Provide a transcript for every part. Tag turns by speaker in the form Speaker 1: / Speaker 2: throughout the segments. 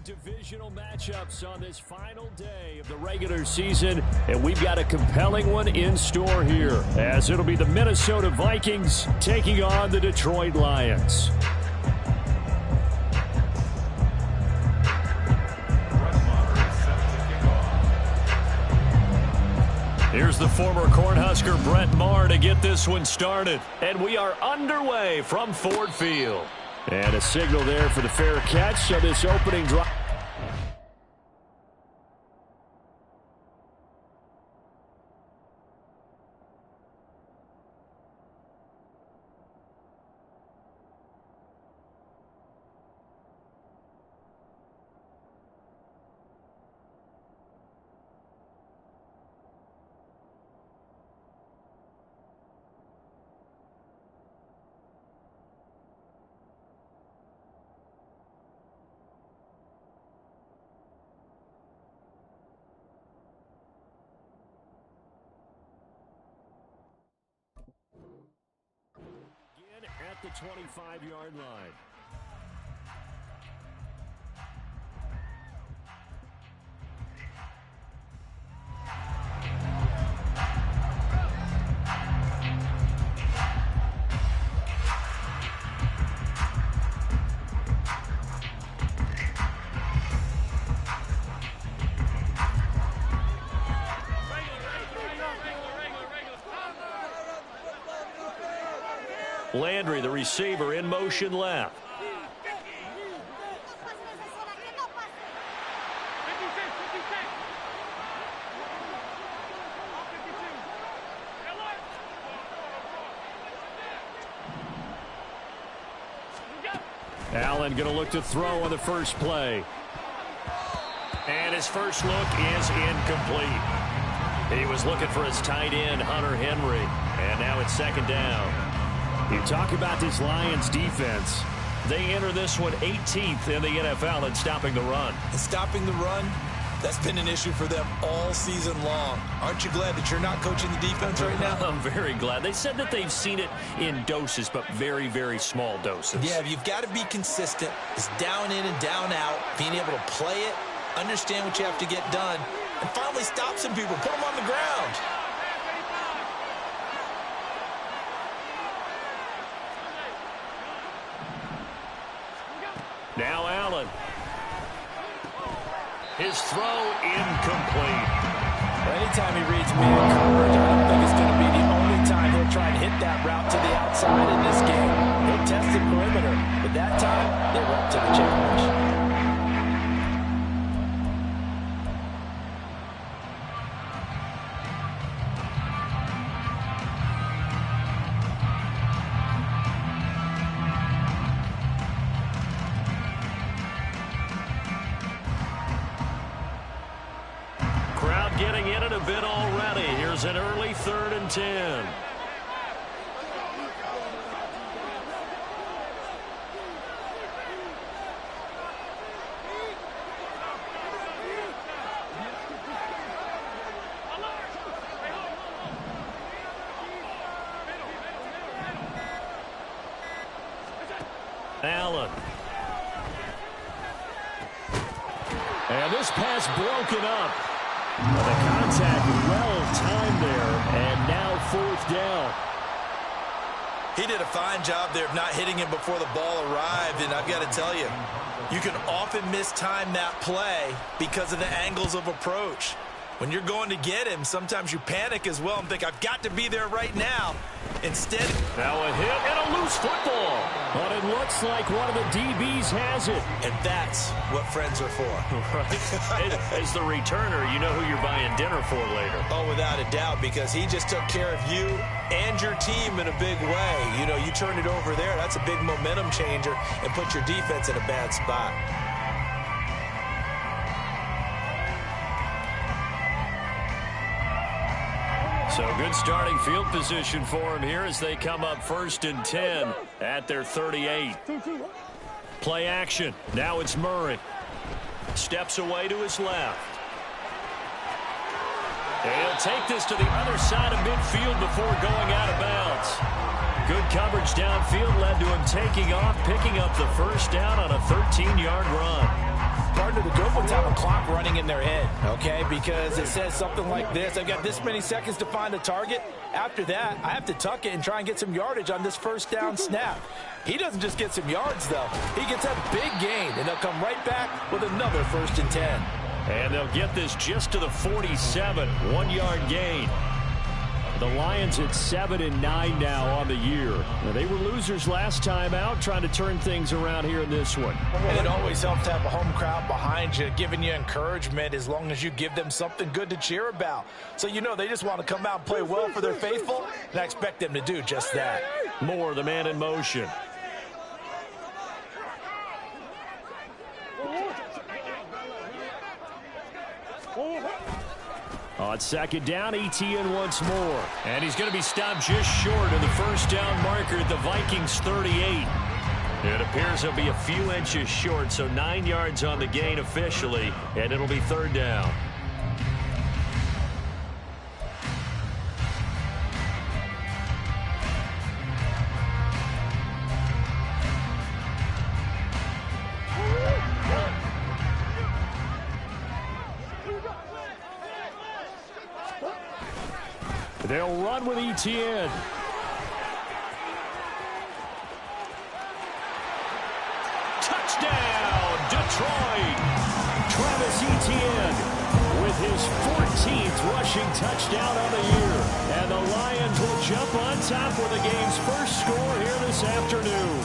Speaker 1: Divisional matchups on this final day of the regular season, and we've got a compelling one in store here, as it'll be the Minnesota Vikings taking on the Detroit Lions. Here's the former Cornhusker Brett Maher to get this one started, and we are underway from Ford Field. And a signal there for the fair catch of this opening drive. At the 25-yard line. Landry, the receiver, in motion left. Allen going to look to throw on the first play. And his first look is incomplete. He was looking for his tight end, Hunter Henry. And now it's second down. You talk about this Lions defense. They enter this one 18th in the NFL in stopping the run.
Speaker 2: And stopping the run, that's been an issue for them all season long. Aren't you glad that you're not coaching the defense right now?
Speaker 1: I'm very glad. They said that they've seen it in doses, but very, very small doses.
Speaker 2: Yeah, you've got to be consistent. It's down in and down out, being able to play it, understand what you have to get done, and finally stop some people, put them on the ground.
Speaker 1: Now Allen. His throw incomplete.
Speaker 3: Anytime he reads man coverage, I don't think it's going to be the only time he'll try to hit that route to the outside in this game. He'll test the perimeter, but that time they were up to the challenge.
Speaker 1: Getting in it a bit already. Here's an early 3rd and 10. Allen. And this pass broken up. The contact well-timed there, and now 4th down.
Speaker 2: He did a fine job there of not hitting him before the ball arrived, and I've got to tell you, you can often mistime that play because of the angles of approach. When you're going to get him, sometimes you panic as well and think, I've got to be there right now. Instead,
Speaker 1: now a hit and a loose football. But it looks like one of the DBs has it.
Speaker 2: And that's what friends are for.
Speaker 1: Right. As the returner, you know who you're buying dinner for later.
Speaker 2: Oh, without a doubt, because he just took care of you and your team in a big way. You know, you turn it over there, that's a big momentum changer and put your defense in a bad spot.
Speaker 1: So good starting field position for him here as they come up 1st and 10 at their 38. Play action. Now it's Murray. Steps away to his left. He'll take this to the other side of midfield before going out of bounds. Good coverage downfield led to him taking off, picking up the first down on a 13-yard run.
Speaker 3: partner, the good ones have a clock running in their head, okay? Because it says something like this: I've got this many seconds to find a target. After that, I have to tuck it and try and get some yardage on this first down snap. He doesn't just get some yards, though. He gets a big gain, and they'll come right back with another 1st and 10.
Speaker 1: And they'll get this just to the 47, 1-yard gain. The Lions at 7-9 now on the year. Now, they were losers last time out, trying to turn things around here in this one.
Speaker 3: And it always helps to have a home crowd behind you, giving you encouragement as long as you give them something good to cheer about. So you know they just want to come out and play well for their faithful, and I expect them to do just that.
Speaker 1: Moore, the man in motion. On 2nd down, Etienne once more. And he's going to be stopped just short of the first down marker at the Vikings 38. It appears he'll be a few inches short, so 9 yards on the gain officially, and it'll be 3rd down. They'll run with Etienne. Touchdown, Detroit! Travis Etienne with his 14th rushing touchdown on the year. And the Lions will jump on top with the game's first score here this afternoon.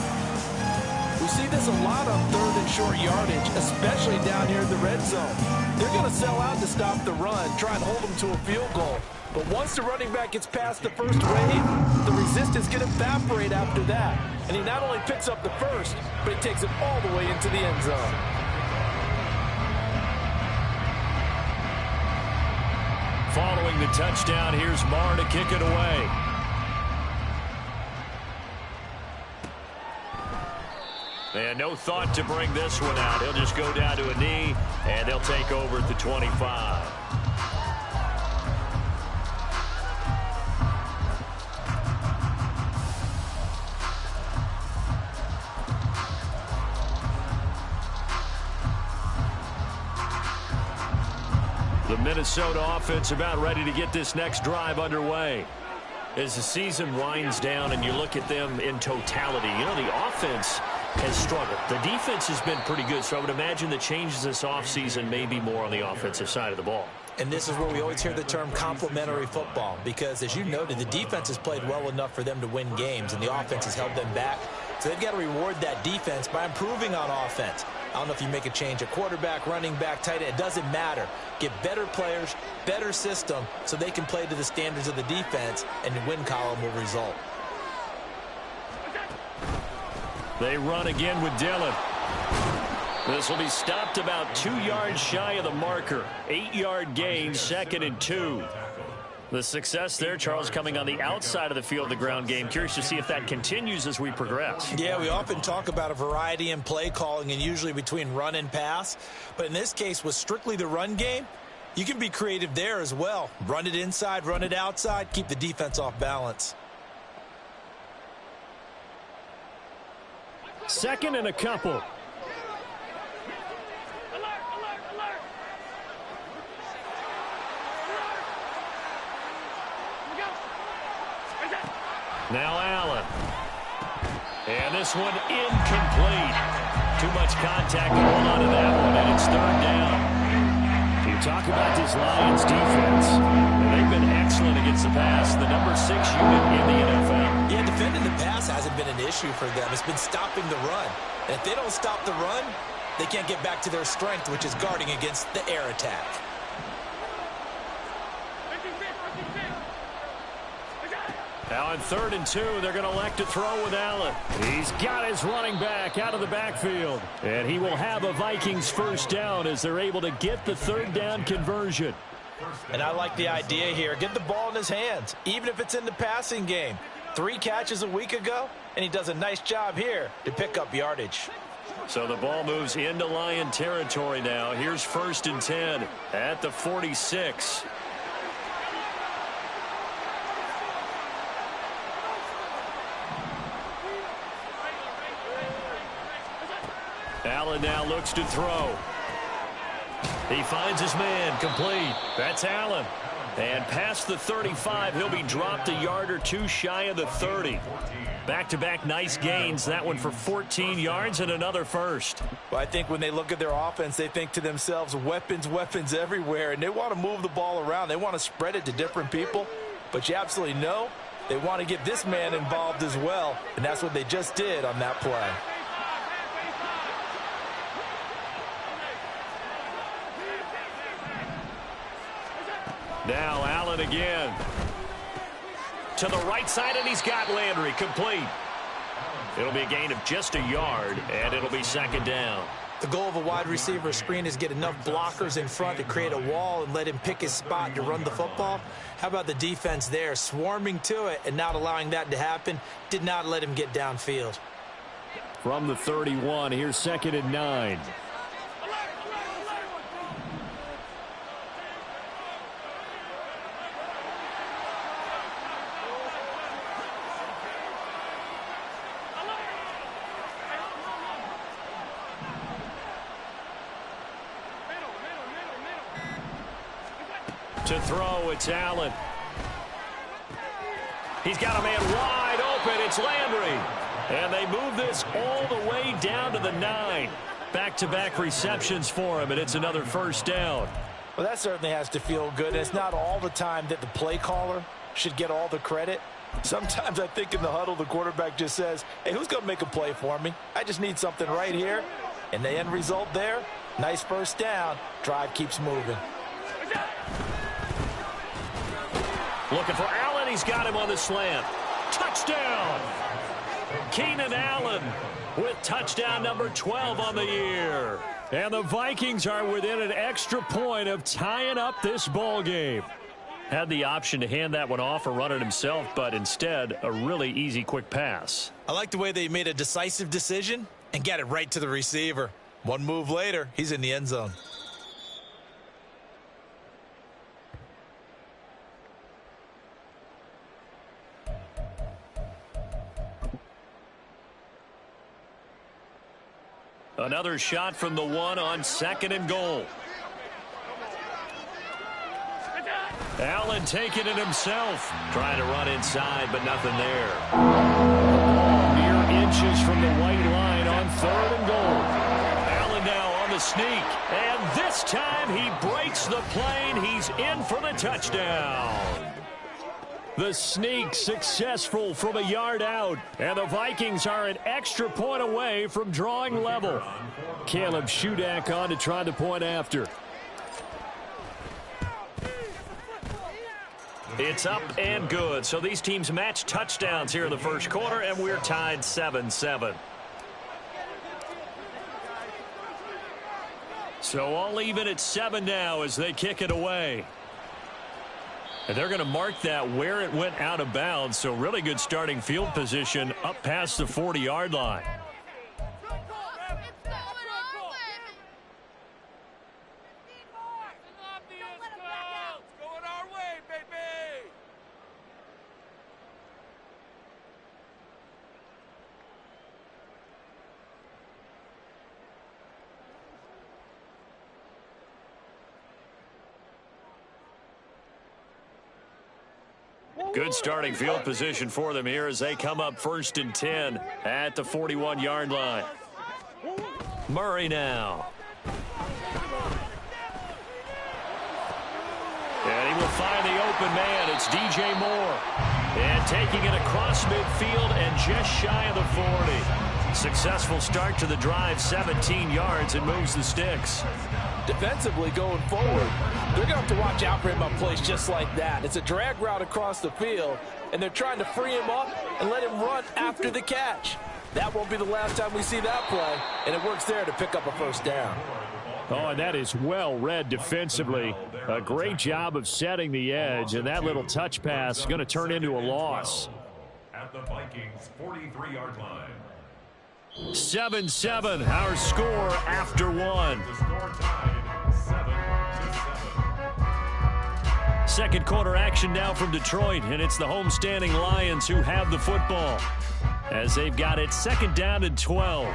Speaker 3: We see this a lot on 3rd and short yardage, especially down here in the red zone. They're going to sell out to stop the run, try and hold them to a field goal. But once the running back gets past the first wave, the resistance can evaporate after that. And he not only picks up the first, but he takes it all the way into the end zone.
Speaker 1: Following the touchdown, here's Marr to kick it away. And no thought to bring this one out. He'll just go down to a knee, and they'll take over at the 25. The Minnesota offense about ready to get this next drive underway. As the season winds down and you look at them in totality, you know, the offense has struggled. The defense has been pretty good, so I would imagine the changes this offseason may be more on the offensive side of the ball.
Speaker 2: And this is where we always hear the term complementary football, because as you noted, the defense has played well enough for them to win games, and the offense has held them back. So they've got to reward that defense by improving on offense. I don't know if you make a change at quarterback, running back, tight end. It doesn't matter. Get better players, better system, so they can play to the standards of the defense, and the win column will result.
Speaker 1: They run again with Dillon. This will be stopped about 2 yards shy of the marker. 8-yard gain, 2nd and 2. The success there, Charles, coming on the outside of the field, the ground game. Curious to see if that continues as we progress.
Speaker 2: Yeah, we often talk about a variety in play calling and usually between run and pass. But in this case, with strictly the run game, you can be creative there as well. Run it inside, run it outside, keep the defense off balance.
Speaker 1: 2nd and a couple. Now Allen. And this one incomplete. Too much contact to hold on to that one, and it's 3rd down. You talk about this Lions defense. They've been excellent against the pass. The number 6 unit in the NFL.
Speaker 2: Yeah, defending the pass hasn't been an issue for them. It's been stopping the run. And if they don't stop the run, they can't get back to their strength, which is guarding against the air attack.
Speaker 1: Now on 3rd and 2, they're going to elect to throw with Allen. He's got his running back out of the backfield. And he will have a Vikings first down as they're able to get the 3rd down conversion.
Speaker 3: And I like the idea here. Get the ball in his hands, even if it's in the passing game. 3 catches a week ago, and he does a nice job here to pick up yardage.
Speaker 1: So the ball moves into Lion territory now. Here's 1st and 10 at the 46. Allen now looks to throw. He finds his man, complete. That's Allen. And past the 35, he'll be dropped a yard or two shy of the 30. Back-to-back nice gains, that one for 14 yards and another first.
Speaker 2: Well, I think when they look at their offense, they think to themselves, weapons, weapons everywhere, and they want to move the ball around. They want to spread it to different people, but you absolutely know they want to get this man involved as well, and that's what they just did on that play.
Speaker 1: Now Allen again. To the right side, and he's got Landry complete. It'll be a gain of just a yard, and it'll be second down.
Speaker 3: The goal of a wide receiver screen is get enough blockers in front to create a wall and let him pick his spot to run the football. How about the defense there, swarming to it and not allowing that to happen? Did not let him get downfield.
Speaker 1: From the 31, here's 2nd and 9. To throw, it's Allen. He's got a man wide open. It's Landry. And they move this all the way down to the 9. Back-to-back receptions for him, and it's another first down.
Speaker 2: Well, that certainly has to feel good. It's not all the time that the play caller should get all the credit. Sometimes I think in the huddle, the quarterback just says, hey, who's going to make a play for me? I just need something right here. And the end result there, nice first down. Drive keeps moving.
Speaker 1: Looking for Allen. He's got him on the slant. Touchdown! Keenan Allen with touchdown number 12 on the year. And the Vikings are within an extra point of tying up this ball game. Had the option to hand that one off or run it himself, but instead, a really easy, quick pass.
Speaker 2: I like the way they made a decisive decision and got it right to the receiver. One move later, he's in the end zone.
Speaker 1: Another shot from the 1 on 2nd and goal. Allen taking it himself. Trying to run inside, but nothing there. Mere inches from the white line on 3rd and goal. Allen now on the sneak. And this time he breaks the plane. He's in for the touchdown. The sneak successful from a yard out. And the Vikings are an extra point away from drawing level. Caleb Shudak on to try the point after. It's up and good. So these teams match touchdowns here in the first quarter, and we're tied 7-7. So all even at 7 now as they kick it away. And they're going to mark that where it went out of bounds. So really good starting field position up past the 40-yard line. Good starting field position for them here as they come up 1st and 10 at the 41-yard line. Murray now. And he will find the open man. It's DJ Moore. And taking it across midfield and just shy of the 40. Successful start to the drive, 17 yards, and moves the sticks.
Speaker 3: Defensively going forward, they're going to have to watch out for him on plays just like that. It's a drag route across the field, and they're trying to free him up and let him run after the catch. That won't be the last time we see that play, and it works there to pick up a first down.
Speaker 1: Oh, and that is well read defensively. A great job of setting the edge, and that little touch pass is going to turn into a loss.
Speaker 4: At the Vikings' 43-yard line.
Speaker 1: 7-7, our score after 1.
Speaker 4: The score tied 7-7.
Speaker 1: Second quarter action now from Detroit, and it's the homestanding Lions who have the football as they've got it 2nd down and 12.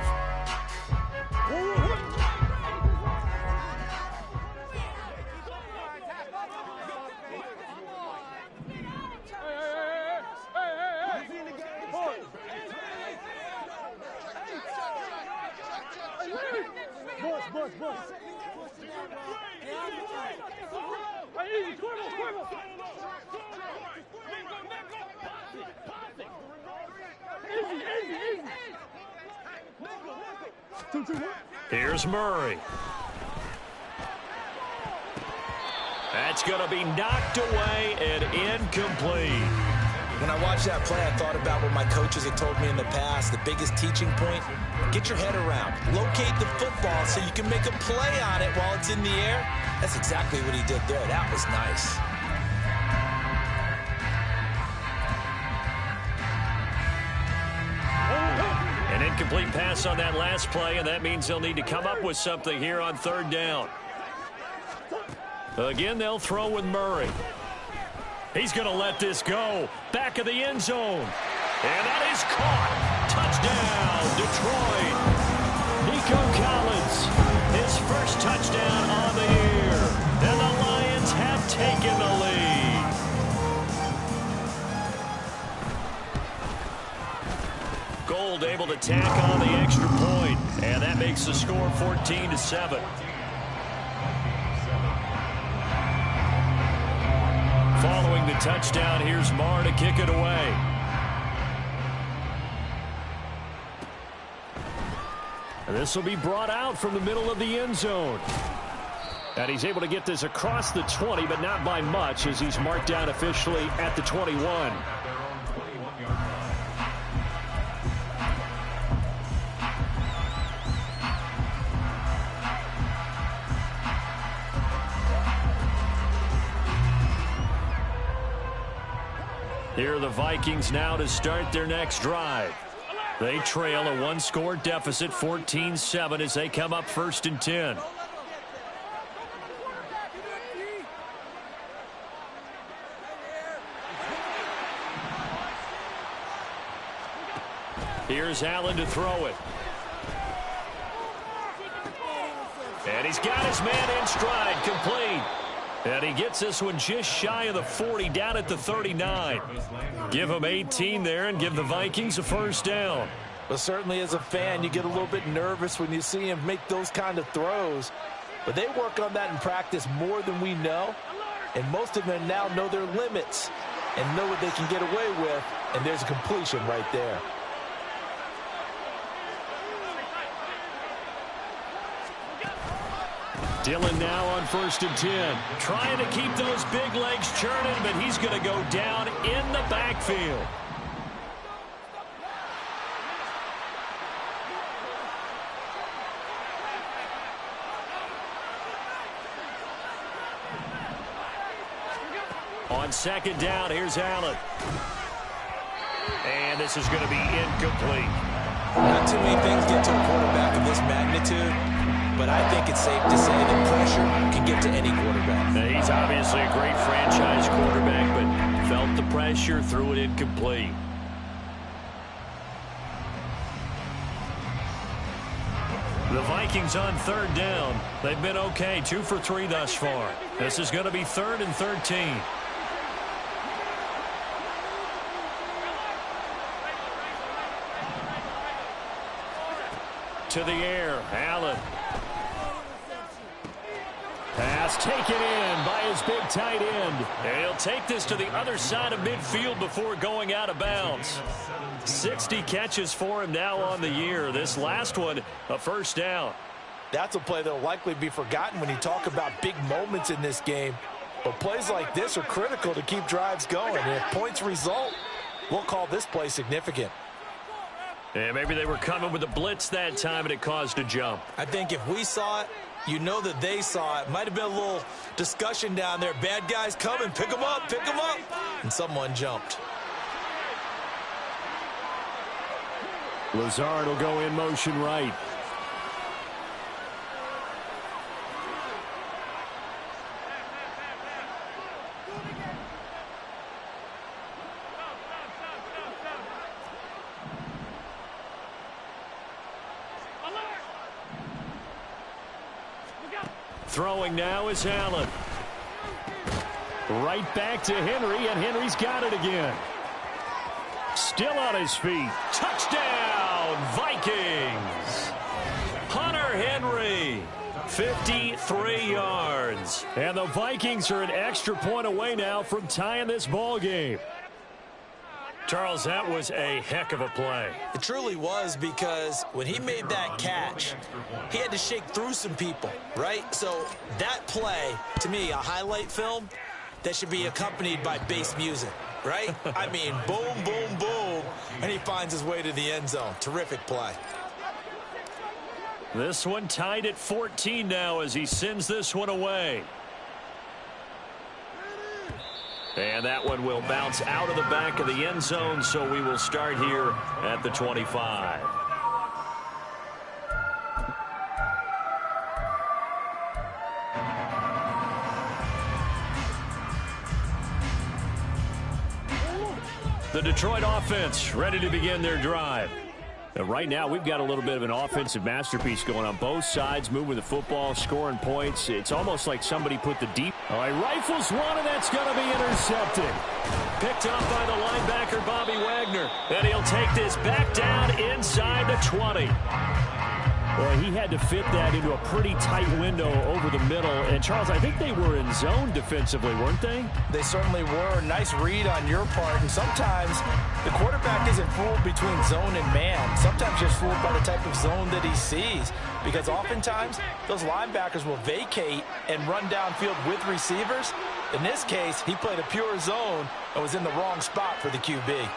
Speaker 1: Here's Murray. That's going to be knocked away and incomplete.
Speaker 2: When I watched that play, I thought about what my coaches had told me in the past. The biggest teaching point, get your head around. Locate the football so you can make a play on it while it's in the air. That's exactly what he did there. That was nice.
Speaker 1: An incomplete pass on that last play, and that means they'll need to come up with something here on third down. Again, they'll throw with Murray. He's going to let this go. Back of the end zone. And that is caught. Touchdown, Detroit. Nico Collins, his first touchdown on the year. And the Lions have taken the lead. Gold able to tack on the extra point. And that makes the score 14-7. Following the touchdown, here's Marr to kick it away. And this will be brought out from the middle of the end zone. And he's able to get this across the 20, but not by much, as he's marked down officially at the 21. Here are the Vikings now to start their next drive. They trail a one-score deficit, 14-7, as they come up 1st and 10. Here's Allen to throw it. And he's got his man in stride, complete. And he gets this one just shy of the 40, down at the 39. Give him 18 there and give the Vikings a first down.
Speaker 3: But certainly as a fan, you get a little bit nervous when you see him make those kind of throws. But they work on that in practice more than we know. And most of them now know their limits and know what they can get away with. And there's a completion right there.
Speaker 1: Dillon now on 1st and 10. Trying to keep those big legs churning, but he's going to go down in the backfield. On 2nd down, here's Allen. And this is going to be incomplete.
Speaker 2: Not too many things get to a quarterback of this magnitude, but I think it's safe to say that pressure can get to any quarterback.
Speaker 1: Now, he's obviously a great franchise quarterback, but felt the pressure, threw it incomplete. The Vikings on 3rd down. They've been okay, 2 for 3 thus far. This is going to be 3rd and 13. To the air, Allen. Pass taken in by his big tight end. And he'll take this to the other side of midfield before going out of bounds. 60 catches for him now on the year. This last one, a first down.
Speaker 3: That's a play that will likely be forgotten when you talk about big moments in this game. But plays like this are critical to keep drives going. And if points result, we'll call this play significant.
Speaker 1: And maybe they were coming with a blitz that time and it caused a jump.
Speaker 2: I think if we saw it, you know that they saw it. Might have been a little discussion down there. Bad guys coming, pick them up, pick them up. And someone jumped.
Speaker 1: Lazard will go in motion right. Throwing now is Allen. Right back to Henry, and Henry's got it again. Still on his feet. Touchdown, Vikings! Hunter Henry. 53 yards. And the Vikings are an extra point away now from tying this ball game. Charles, that was a heck of a play.
Speaker 2: It truly was, because when he made that catch, he had to shake through some people, right? So that play, to me, a highlight film that should be accompanied by bass music, right? I mean, boom, boom, boom, and he finds his way to the end zone. Terrific play.
Speaker 1: This one tied at 14 now as he sends this one away. And that one will bounce out of the back of the end zone, so we will start here at the 25. The Detroit offense ready to begin their drive. Right now, we've got a little bit of an offensive masterpiece going on both sides, moving the football, scoring points. It's almost like somebody put the deep. All right, rifles one, and that's going to be intercepted. Picked up by the linebacker, Bobby Wagner. And he'll take this back down inside the 20. Well, he had to fit that into a pretty tight window over the middle. And, Charles, I think they were in zone defensively, weren't they?
Speaker 3: They certainly were. Nice read on your part. And sometimes the quarterback isn't fooled between zone and man. Sometimes just fooled by the type of zone that he sees. Because oftentimes, those linebackers will vacate and run downfield with receivers. In this case, he played a pure zone and was in the wrong spot for the QB.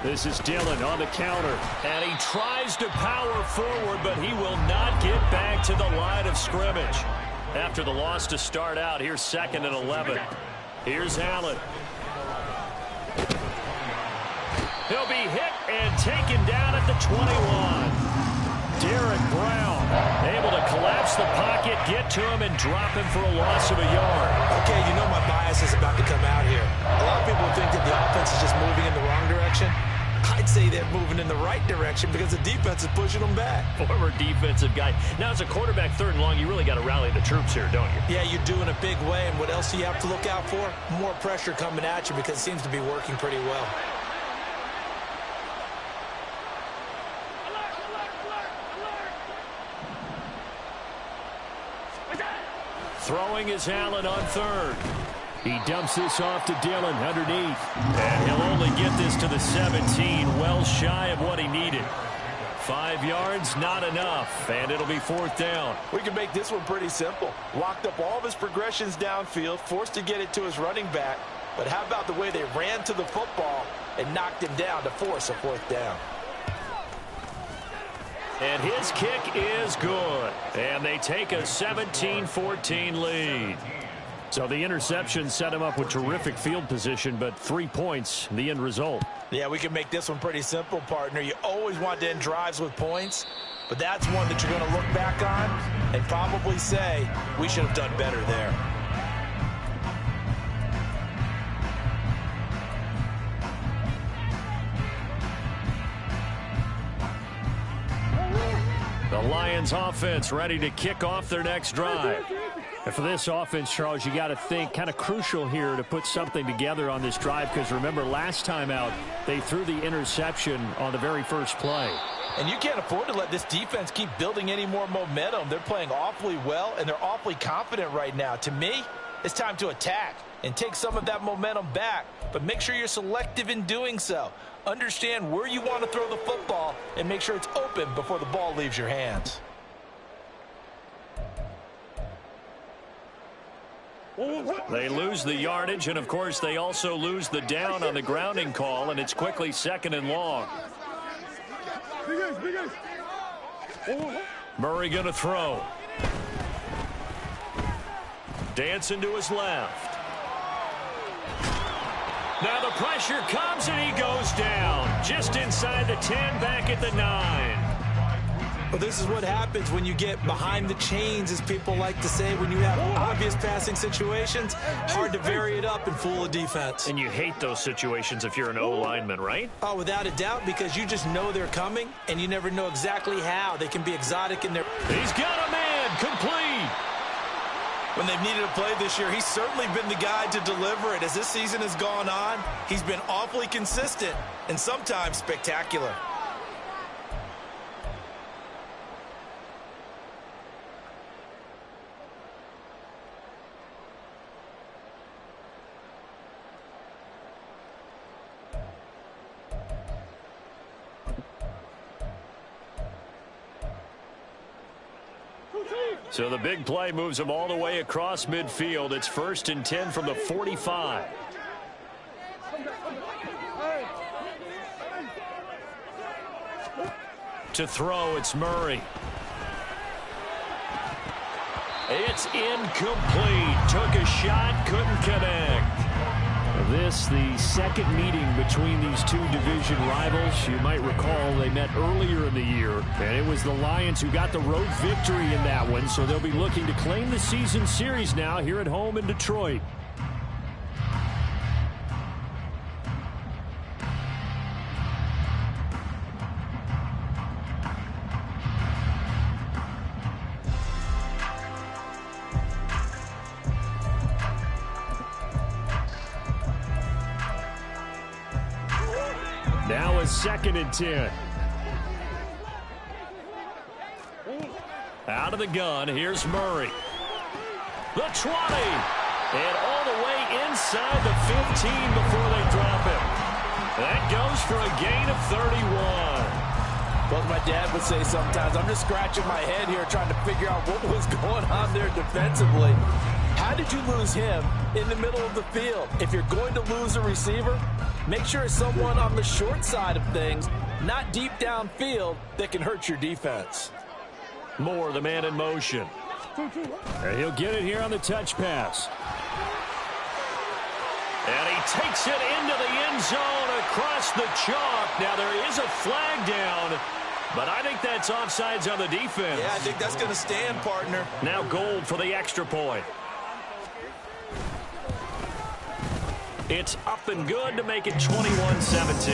Speaker 1: This is Dillon on the counter, and he tries to power forward, but he will not get back to the line of scrimmage. After the loss to start out, here's 2nd and 11. Here's Allen. He'll be hit and taken down at the 21. Derek Brown able to collapse the pocket, get to him, and drop him for a loss of a yard.
Speaker 2: Okay, you know my bias is about to come out here. A lot of people think that the offense is just moving in the wrong direction. I'd say they're moving in the right direction because the defense is pushing them back.
Speaker 1: Former defensive guy. Now, as a quarterback 3rd and long, you really got to rally the troops here, don't you?
Speaker 2: Yeah, you're doing a big way, and what else do you have to look out for? More pressure coming at you because it seems to be working pretty well.
Speaker 1: Throwing is Allen on 3rd. He dumps this off to Dillon underneath. And he'll only get this to the 17, well shy of what he needed. 5 yards, not enough, and it'll be 4th down.
Speaker 3: We can make this one pretty simple. Locked up all of his progressions downfield, forced to get it to his running back. But how about the way they ran to the football and knocked him down to force a 4th down?
Speaker 1: And his kick is good. And they take a 17-14 lead. So the interception set him up with terrific field position, but 3 points, the end result.
Speaker 3: Yeah, we can make this one pretty simple, partner. You always want to end drives with points, but that's one that you're going to look back on and probably say, we should have done better there.
Speaker 1: The Lions offense ready to kick off their next drive. And for this offense, Charles, you got to think kind of crucial here to put something together on this drive, because remember last time out they threw the interception on the very first play.
Speaker 3: And you can't afford to let this defense keep building any more momentum. They're playing awfully well, and they're awfully confident right now. To me, it's time to attack and take some of that momentum back, but make sure you're selective in doing so. Understand where you want to throw the football and make sure it's open before the ball leaves your hands.
Speaker 1: They lose the yardage, and of course they also lose the down on the grounding call, and it's quickly 2nd and long. Murray going to throw. Dancing to his left. Now the pressure comes, and he goes down just inside the 10, back at the 9.
Speaker 2: Well, this is what happens when you get behind the chains, as people like to say, when you have obvious passing situations. Hard to vary it up and fool a defense.
Speaker 1: And you hate those situations if you're an O-lineman, right?
Speaker 2: Oh, without a doubt, because you just know they're coming, and you never know exactly how. They can be exotic in their...
Speaker 1: He's got a man, complete.
Speaker 2: When they've needed a play this year, he's certainly been the guy to deliver it. As this season has gone on, he's been awfully consistent and sometimes spectacular.
Speaker 1: So the big play moves them all the way across midfield. It's 1st and 10 from the 45. To throw, it's Murray. It's incomplete. Took a shot, couldn't connect. This, the second meeting between these two division rivals. You might recall they met earlier in the year, and it was the Lions who got the road victory in that one, so they'll be looking to claim the season series now here at home in Detroit. Now a 2nd and 10. Out of the gun, here's Murray. The 20. And all the way inside the 15 before they drop him. That goes for a gain of 31.
Speaker 3: Well, as my dad would say sometimes, I'm just scratching my head here trying to figure out what was going on there defensively. How did you lose him in the middle of the field? If you're going to lose a receiver, make sure it's someone on the short side of things, not deep downfield, that can hurt your defense.
Speaker 1: Moore, the man in motion. And he'll get it here on the touch pass. And he takes it into the end zone across the chalk. Now there is a flag down, but I think that's offsides on the defense.
Speaker 2: Yeah, I think that's going to stand, partner.
Speaker 1: Now Gold for the extra point. It's up and good to make it 21-17.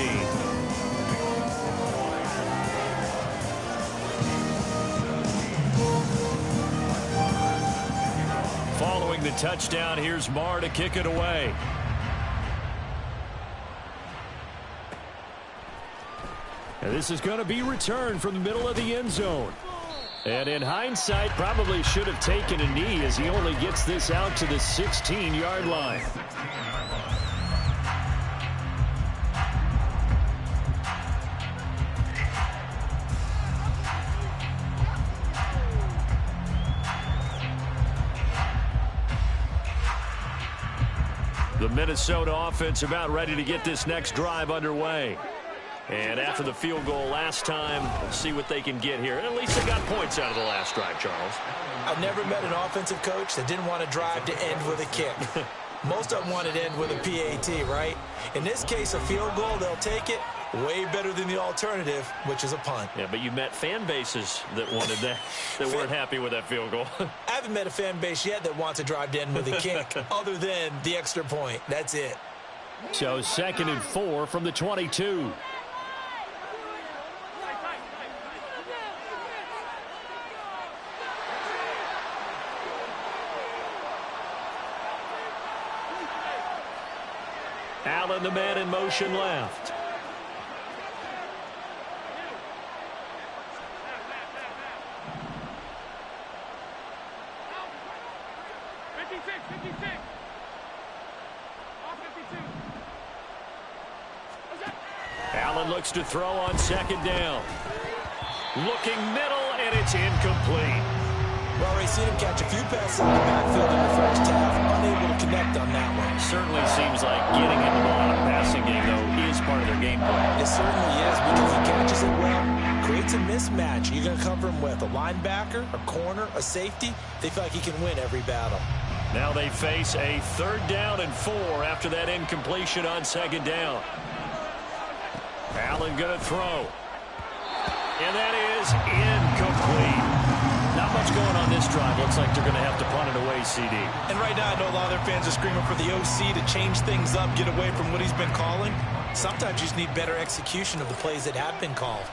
Speaker 1: Following the touchdown, here's Marr to kick it away. And this is going to be returned from the middle of the end zone. And in hindsight, probably should have taken a knee as he only gets this out to the 16-yard line. The Minnesota offense about ready to get this next drive underway. And after the field goal last time, let's see what they can get here. And at least they got points out of the last drive, Charles.
Speaker 2: I've never met an offensive coach that didn't want to drive to end with a kick. Most of them want it to end with a PAT, right? In this case, a field goal, they'll take it. Way better than the alternative, which is a punt.
Speaker 1: Yeah, but you met fan bases that wanted that, that weren't happy with that field goal.
Speaker 2: I haven't met a fan base yet that wants to drive to end with a kick, other than the extra point. That's it.
Speaker 1: So 2nd and 4 from the 22. Allen, the man in motion left. Allen looks to throw on 2nd down. Looking middle, and it's incomplete.
Speaker 2: We've already seen him catch a few passes in the backfield in the first half. Unable to connect on that one.
Speaker 1: Certainly seems like getting him the ball in a passing game, though, is part of their game plan.
Speaker 2: It certainly is, because he catches it well, creates a mismatch. You're going to cover him with a linebacker, a corner, a safety. They feel like he can win every battle.
Speaker 1: Now they face a 3rd down and 4 after that incompletion on 2nd down. Allen going to throw. And that is incomplete. Not much going on this drive. Looks like they're going to have to punt it away, CD.
Speaker 2: And right now, I know a lot of their fans are screaming for the OC to change things up, get away from what he's been calling. Sometimes you just need better execution of the plays that have been called.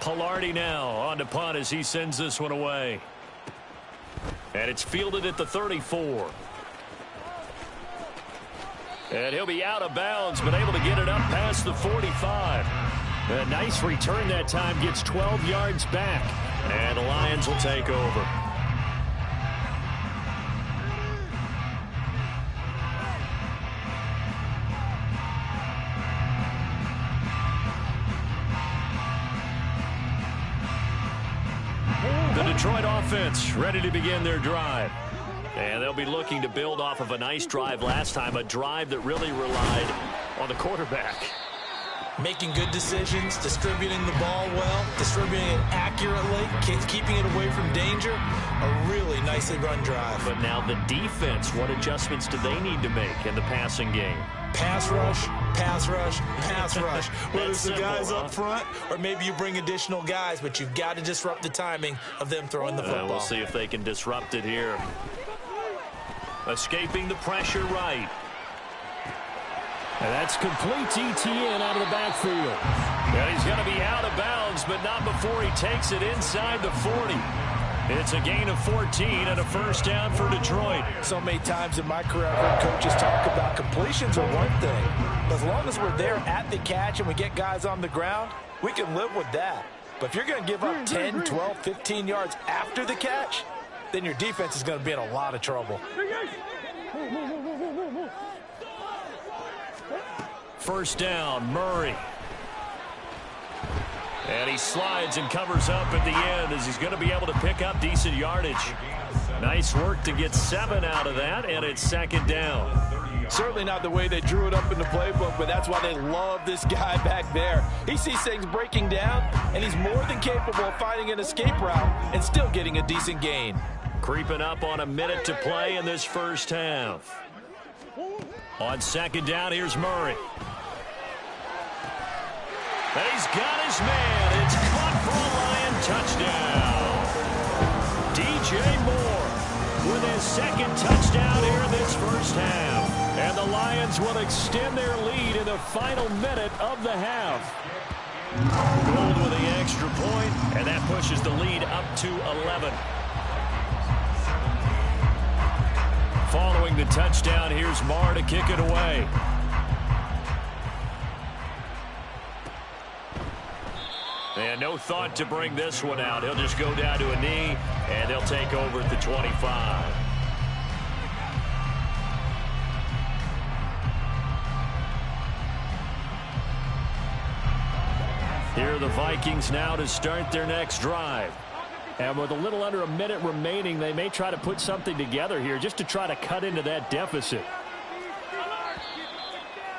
Speaker 1: Palardy now on to punt as he sends this one away. And it's fielded at the 34. And he'll be out of bounds, but able to get it up past the 45. A nice return that time, gets 12 yards back. And the Lions will take over. The Detroit offense ready to begin their drive. And they'll be looking to build off of a nice drive last time, a drive that really relied on the quarterback.
Speaker 2: Making good decisions, distributing the ball well, distributing it accurately, keeping it away from danger. A really nicely run drive.
Speaker 1: But now the defense, what adjustments do they need to make in the passing game?
Speaker 2: Pass rush, pass rush, pass rush. Whether it's the
Speaker 1: simple,
Speaker 2: guys up front or maybe you bring additional guys, but you've got to disrupt the timing of them throwing the football.
Speaker 1: We'll see if they can disrupt it here. Escaping the pressure right. And that's complete to Etienne out of the backfield. And he's going to be out of bounds, but not before he takes it inside the 40. It's a gain of 14 and a first down for Detroit.
Speaker 3: So many times in my career, I've heard coaches talk about completions are one thing. As long as we're there at the catch and we get guys on the ground, we can live with that. But if you're going to give up 10, 12, 15 yards after the catch, then your defense is going to be in a lot of trouble.
Speaker 1: First down, Murray. And he slides and covers up at the end as he's going to be able to pick up decent yardage. Nice work to get 7 out of that, and it's second down.
Speaker 3: Certainly not the way they drew it up in the playbook, but that's why they love this guy back there. He sees things breaking down, and he's more than capable of finding an escape route and still getting a decent gain.
Speaker 1: Creeping up on a minute to play in this first half. On second down, here's Murray. And he's got his man. It's caught for a Lion touchdown. DJ Moore with his second touchdown here in this first half. And the Lions will extend their lead in the final minute of the half. Gold with the extra point, and that pushes the lead up to 11. Following the touchdown, here's Marr to kick it away. And no thought to bring this one out. He'll just go down to a knee, and they'll take over at the 25. Here are the Vikings now to start their next drive. And with a little under a minute remaining, they may try to put something together here just to try to cut into that deficit.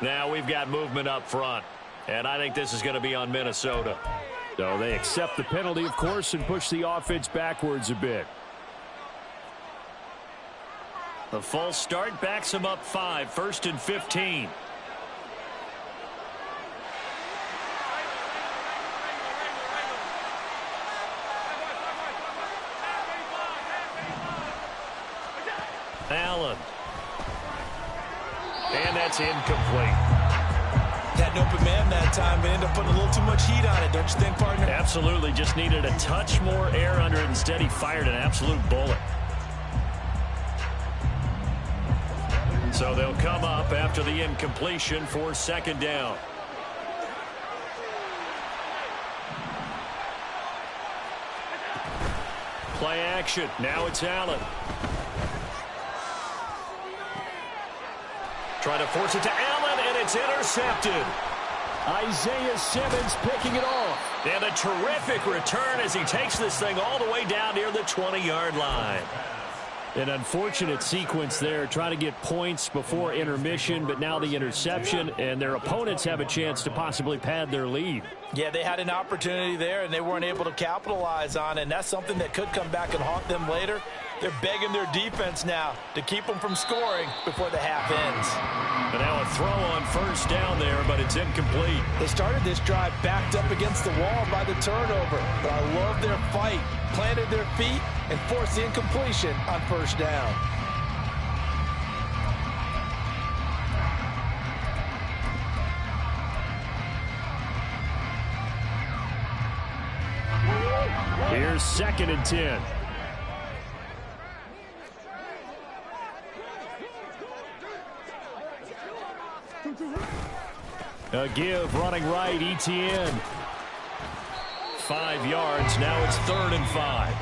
Speaker 1: Now we've got movement up front, and I think this is going to be on Minnesota. So they accept the penalty, of course, and push the offense backwards a bit. The false start backs them up 5, 1st and 15. Allen. And that's incomplete.
Speaker 2: Had an open man that time, but ended up putting a little too much heat on it, don't you think, partner?
Speaker 1: Absolutely. Just needed a touch more air under it. Instead, he fired an absolute bullet. So they'll come up after the incompletion for second down. Play action. Now it's Allen. Trying to force it to Allen, and it's intercepted. Isaiah Simmons picking it off. And a terrific return as he takes this thing all the way down near the 20-yard line. An unfortunate sequence there, trying to get points before intermission, but now the interception, and their opponents have a chance to possibly pad their lead.
Speaker 3: Yeah, they had an opportunity there, and they weren't able to capitalize on it, and that's something that could come back and haunt them later. They're begging their defense now to keep them from scoring before the half ends.
Speaker 1: And now a throw on first down there, but it's incomplete.
Speaker 3: They started this drive backed up against the wall by the turnover, but I love their fight. Planted their feet and forced the incompletion on first down.
Speaker 1: Here's 2nd and 10. A give running right, Etienne. 5 yards. Now it's 3rd and 5.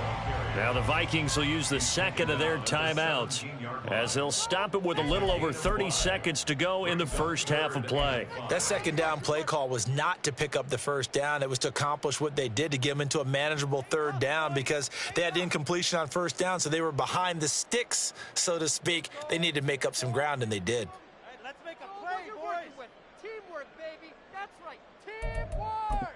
Speaker 1: Now the Vikings will use the second of their timeouts as they'll stop it with a little over 30 seconds to go in the first half of play.
Speaker 2: That second down play call was not to pick up the first down. It was to accomplish what they did, to get them into a manageable third down, because they had incompletion on first down, so they were behind the sticks, so to speak. They needed to make up some ground, and they did.
Speaker 5: Let's make a play, boys. Teamwork, baby. That's right. Teamwork.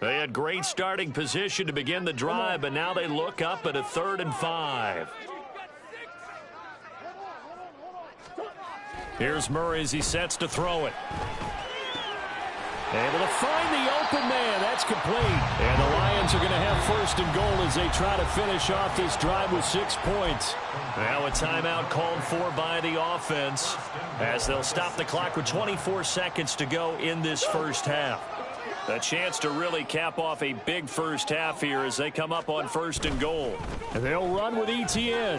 Speaker 1: They had great starting position to begin the drive, but now they look up at a 3rd and 5. Here's Murray as he sets to throw it. Able to find the open man. That's complete. And the Lions are going to have 1st and goal as they try to finish off this drive with 6 points. Now a timeout called for by the offense as they'll stop the clock with 24 seconds to go in this first half. A chance to really cap off a big first half here as they come up on 1st and goal. And they'll run with Etienne.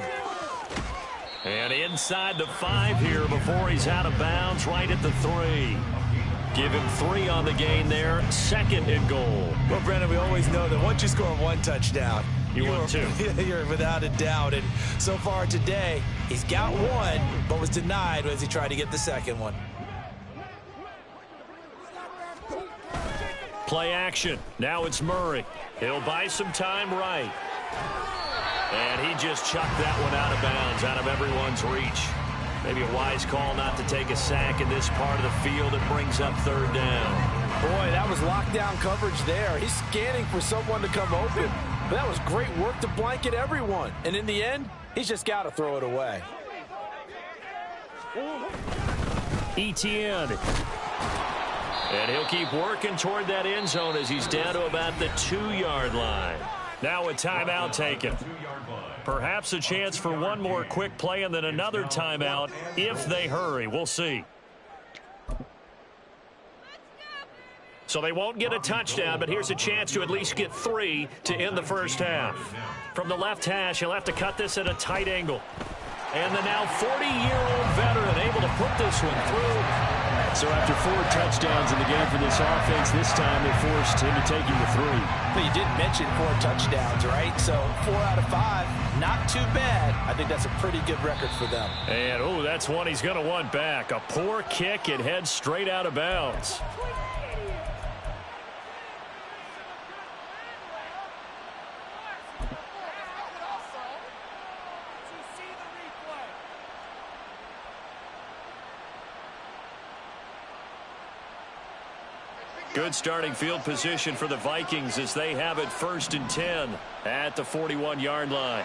Speaker 1: And inside the 5 here before he's out of bounds, right at the 3. Give him 3 on the gain there, 2nd and goal.
Speaker 2: Well, Brendan, we always know that once you score 1 touchdown,
Speaker 1: You want 2.
Speaker 2: You're without a doubt. And so far today, he's got 1, but was denied as he tried to get the 2nd one.
Speaker 1: Play action. Now it's Murray. He'll buy some time right. And he just chucked that one out of bounds, out of everyone's reach. Maybe a wise call not to take a sack in this part of the field. It brings up 3rd down.
Speaker 3: Boy, that was lockdown coverage there. He's scanning for someone to come open. But that was great work to blanket everyone. And in the end, he's just got to throw it away.
Speaker 1: Etienne. And he'll keep working toward that end zone as he's down to about the 2-yard line. Now a timeout taken. Perhaps a chance for one more quick play and then another timeout if they hurry. We'll see. So they won't get a touchdown, but here's a chance to at least get 3 to end the first half. From the left hash, he'll have to cut this at a tight angle. And the now 40-year-old veteran able to put this one through. So after 4 touchdowns in the game for this offense, this time they forced him to take him to 3.
Speaker 3: But you did mention 4 touchdowns, right? So 4 out of 5, not too bad. I think that's a pretty good record for them.
Speaker 1: And, oh, that's one he's going to want back. A poor kick and heads straight out of bounds. Good starting field position for the Vikings as they have it 1st and 10 at the 41-yard line.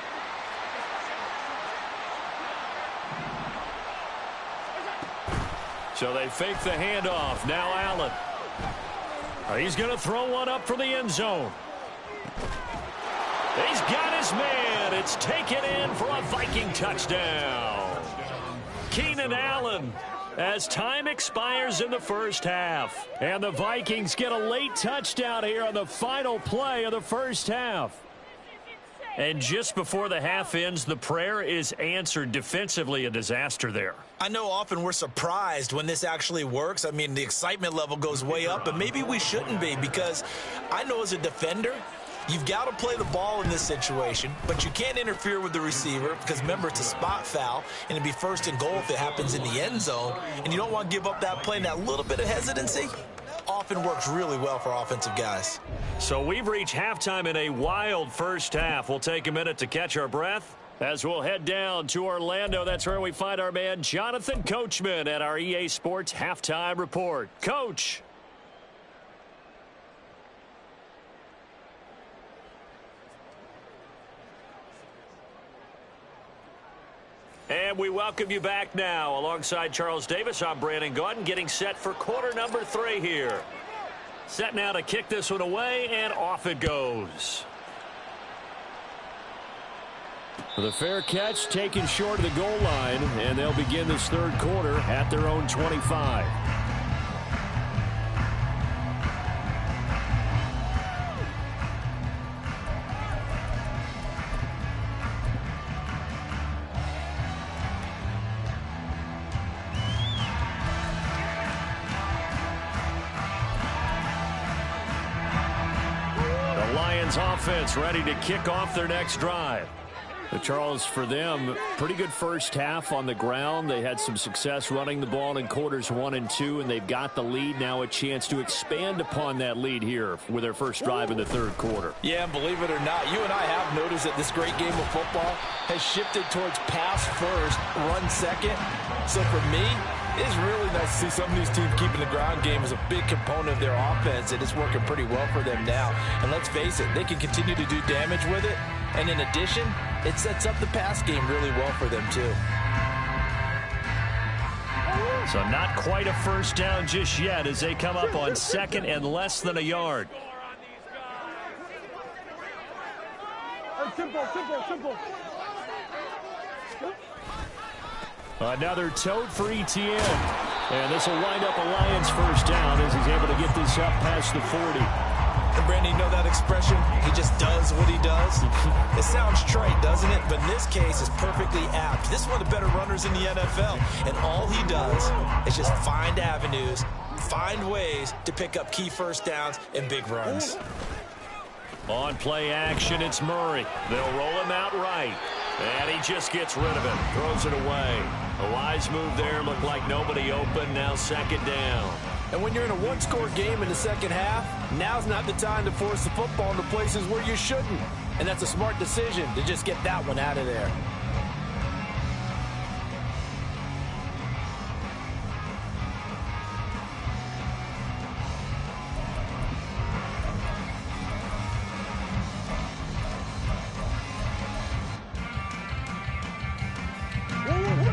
Speaker 1: So they fake the handoff. Now Allen. He's going to throw one up for the end zone. He's got his man. It's taken in for a Viking touchdown. Keenan Allen. As time expires in the first half. And the Vikings get a late touchdown here on the final play of the first half. And just before the half ends, the prayer is answered. Defensively, a disaster there.
Speaker 2: I know often we're surprised when this actually works. I mean, the excitement level goes way up, but maybe we shouldn't be, because I know as a defender, you've got to play the ball in this situation, but you can't interfere with the receiver because, remember, it's a spot foul, and it'd be 1st and goal if it happens in the end zone, and you don't want to give up that play. And that little bit of hesitancy often works really well for offensive guys.
Speaker 1: So we've reached halftime in a wild first half. We'll take a minute to catch our breath as we'll head down to Orlando. That's where we find our man Jonathan Coachman at our EA Sports Halftime Report. Coach. And we welcome you back now. Alongside Charles Davis, I'm Brandon Gaudin, getting set for quarter number 3 here. Set now to kick this one away, and off it goes. The fair catch taken short of the goal line, and they'll begin this 3rd quarter at their own 25. Lions offense ready to kick off their next drive. Charles, for them, pretty good first half on the ground. They had some success running the ball in quarters 1 and 2, and they've got the lead. Now a chance to expand upon that lead here with their first drive in the third quarter.
Speaker 3: Yeah, and believe it or not, you and I have noticed that this great game of football has shifted towards pass first, run second. So for me, it's really nice to see some of these teams keeping the ground game as a big component of their offense, and it's working pretty well for them now. And let's face it, they can continue to do damage with it. And in addition, it sets up the pass game really well for them, too.
Speaker 1: So not quite a first down just yet as they come up on second and less than a yard.
Speaker 5: Simple.
Speaker 1: Another tote for Etienne. And this will wind up a Lions first down as he's able to get this up past the 40.
Speaker 2: And Brandon, you know that expression? He just does what he does. It sounds trite, doesn't it? But in this case, it's perfectly apt. This is one of the better runners in the NFL. And all he does is just find avenues, find ways to pick up key first downs and big runs.
Speaker 1: On play action, it's Murray. They'll roll him out right. And he just gets rid of it. Throws it away. A wise move there. Looked like nobody open. Now second down.
Speaker 3: And when you're in a one-score game in the second half, now's not the time to force the football into places where you shouldn't. And that's a smart decision to just get that one out of there.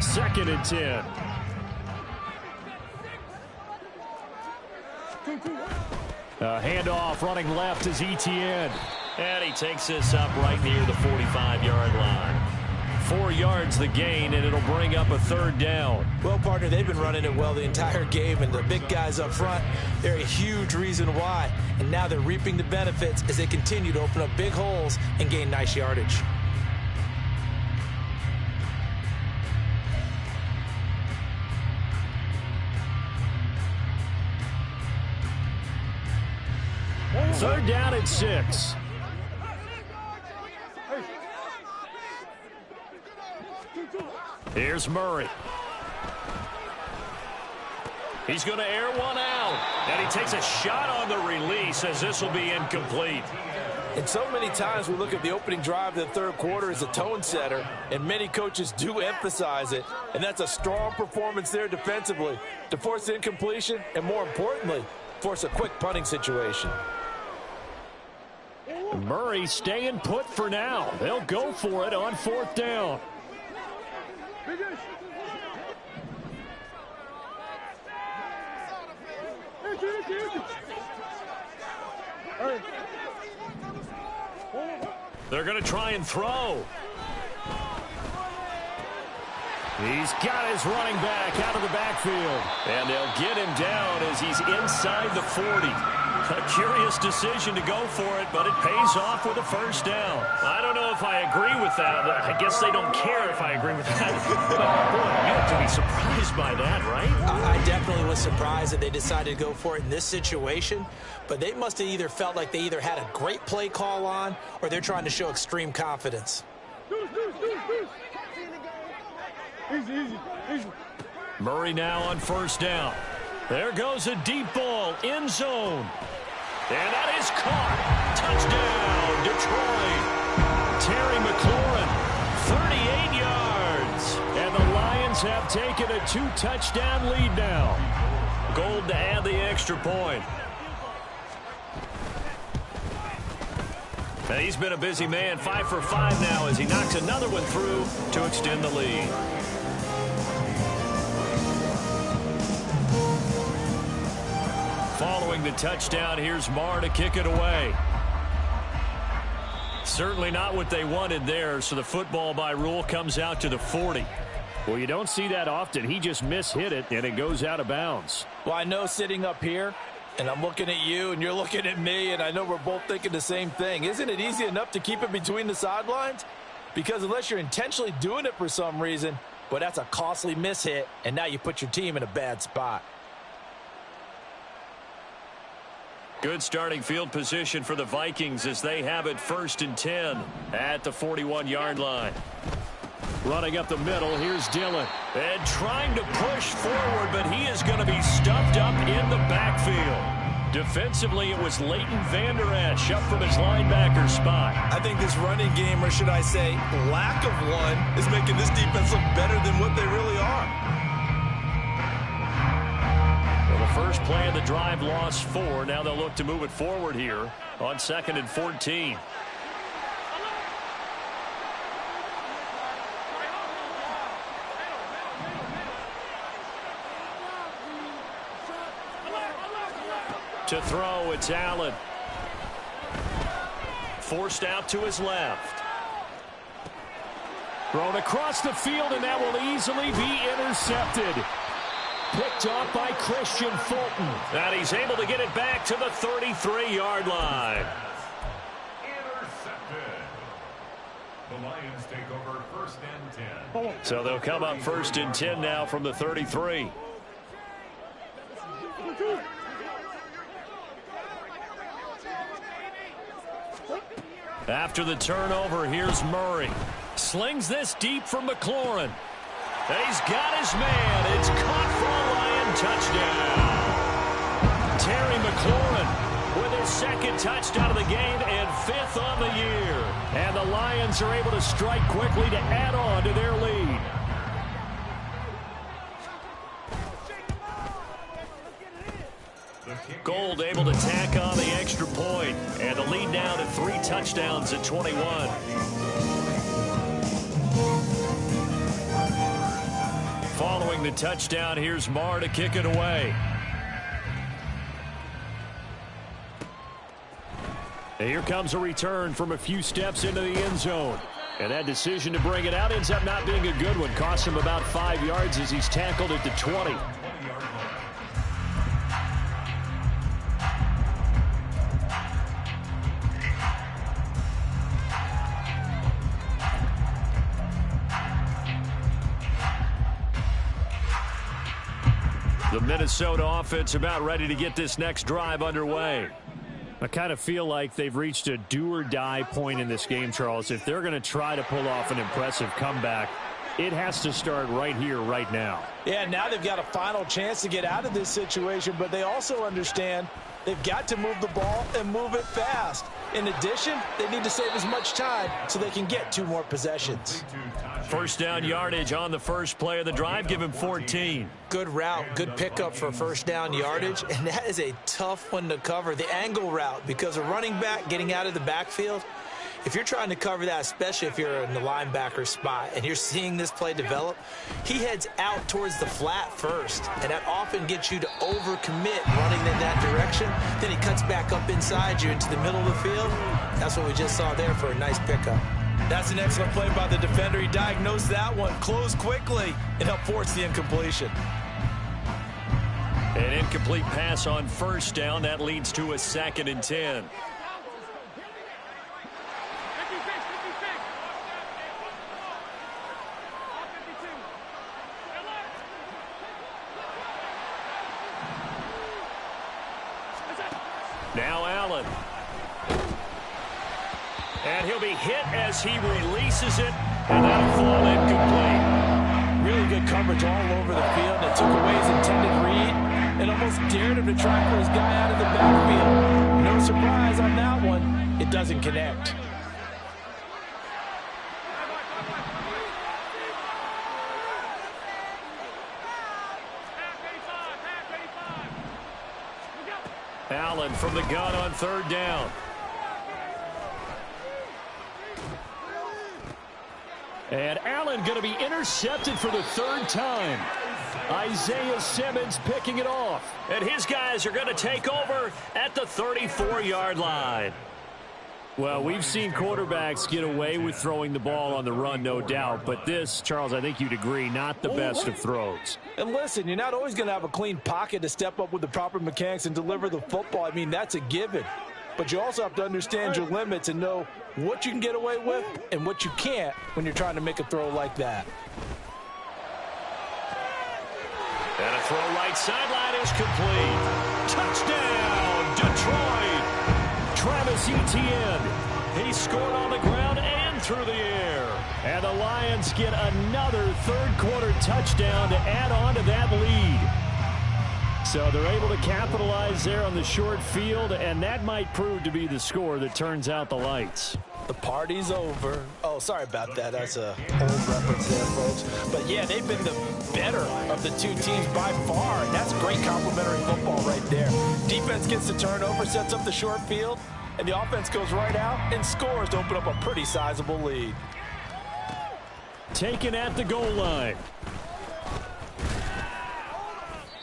Speaker 1: Second and 10. Handoff running left is Etienne. And he takes this up right near the 45-yard line. 4 yards the gain, and it'll bring up a third down.
Speaker 2: Well, partner, they've been running it well the entire game, and the big guys up front, they're a huge reason why. And now they're reaping the benefits as they continue to open up big holes and gain nice yardage.
Speaker 1: Third down at 6. Here's Murray. He's going to air one out. And he takes a shot on the release as this will be incomplete.
Speaker 3: And so many times we look at the opening drive of the third quarter as a tone setter, and many coaches do emphasize it. And that's a strong performance there defensively to force incompletion and, more importantly, force a quick punting situation.
Speaker 1: Murray staying put for now. They'll go for it on fourth down. They're going to try and throw. He's got his running back out of the backfield. And they'll get him down as he's inside the 40. A curious decision to go for it, but it pays off with a first down. I don't know if I agree with that. I guess they don't care if I agree with that. But, boy, you have to be surprised by that, right?
Speaker 2: I definitely was surprised that they decided to go for it in this situation, but they must have either felt like they either had a great play call on or they're trying to show extreme confidence.
Speaker 5: Easy.
Speaker 1: Murray now on first down. There goes a deep ball, end zone. And that is caught. Touchdown, Detroit. Terry McLaurin, 38 yards. And the Lions have taken a 2-touchdown lead now. Gold to add the extra point. And he's been a busy man, 5 for 5 now as he knocks another one through to extend the lead. Following the touchdown, here's Marr to kick it away. Certainly not what they wanted there, so the football by rule comes out to the 40. Well, you don't see that often. He just mishit it, and it goes out of bounds.
Speaker 3: Well, I know sitting up here, and I'm looking at you, and you're looking at me, and I know we're both thinking the same thing. Isn't it easy enough to keep it between the sidelines? Because unless you're intentionally doing it for some reason, well, that's a costly mishit, and now you put your team in a bad spot.
Speaker 1: Good starting field position for the Vikings as they have it 1st and 10 at the 41-yard line. Running up the middle, here's Dillon. And trying to push forward, but he is going to be stuffed up in the backfield. Defensively, it was Leighton Vander Esch up from his linebacker spot.
Speaker 2: I think this running game, or should I say lack of one, is making this defense look better than what they really are.
Speaker 1: Well, the first play of the drive lost 4. Now they'll look to move it forward here on 2nd and 14. To throw, it's Allen. Forced out to his left. Thrown across the field, and that will easily be intercepted. Picked off by Christian Fulton. And he's able to get it back to the 33-yard line.
Speaker 4: Intercepted. The Lions take over 1st and 10.
Speaker 1: So they'll come up 1st and 10 now from the 33. After the turnover, here's Murray. Slings this deep for McLaurin. And he's got his man. It's caught for a Lion touchdown. Terry McLaurin with his 2nd touchdown of the game and 5th on the year. And the Lions are able to strike quickly to add on to their lead. Gold able to tack on the extra point, and the lead now to 3 touchdowns at 21. Following the touchdown, here's Marr to kick it away. And here comes a return from a few steps into the end zone. And that decision to bring it out ends up not being a good one. Costs him about 5 yards as he's tackled at the 20. The Minnesota offense about ready to get this next drive underway. I kind of feel like they've reached a do-or-die point in this game, Charles. If they're going to try to pull off an impressive comeback, it has to start right here, right now.
Speaker 3: Yeah, now they've got a final chance to get out of this situation, but they also understand they've got to move the ball and move it fast. In addition, they need to save as much time so they can get 2 more possessions.
Speaker 1: 1st down yardage on the first play of the drive. Give him 14.
Speaker 2: Good route, good pickup for 1st down yardage, and that is a tough one to cover, the angle route, because a running back getting out of the backfield, if you're trying to cover that, especially if you're in the linebacker spot and you're seeing this play develop, he heads out towards the flat first, and that often gets you to overcommit running in that direction. Then he cuts back up inside you into the middle of the field. That's what we just saw there for a nice pickup. That's an excellent play by the defender. He diagnosed that one, closed quickly, and helped force the incompletion.
Speaker 1: An incomplete pass on 1st down. That leads to a 2nd and 10. Now Allen. And he'll be hit as he releases it, and that'll fall incomplete.
Speaker 3: Really good coverage all over the field. It took away his intended read and almost dared him to try and pull his guy out of the backfield. No surprise on that one. It doesn't connect.
Speaker 1: Allen from the gun on 3rd down. And Allen going to be intercepted for the 3rd time. Isaiah Simmons picking it off. And his guys are going to take over at the 34-yard line. Well, we've seen quarterbacks get away with throwing the ball on the run, no doubt. But this, Charles, I think you'd agree, not the best of throws.
Speaker 3: And listen, you're not always going to have a clean pocket to step up with the proper mechanics and deliver the football. I mean, that's a given. But you also have to understand your limits and know what you can get away with and what you can't when you're trying to make a throw like that.
Speaker 1: And a throw right sideline is complete. Touchdown, Detroit. Travis Etienne. He scored on the ground and through the air. And the Lions get another third-quarter touchdown to add on to that lead. So they're able to capitalize there on the short field, and that might prove to be the score that turns out the lights.
Speaker 3: The party's over. Oh, sorry about that. That's a old reference there, folks. But, yeah, they've been the better of the two teams by far, and that's great complimentary football right there. Defense gets the turnover, sets up the short field, and the offense goes right out and scores to open up a pretty sizable lead.
Speaker 1: Taken at the goal line.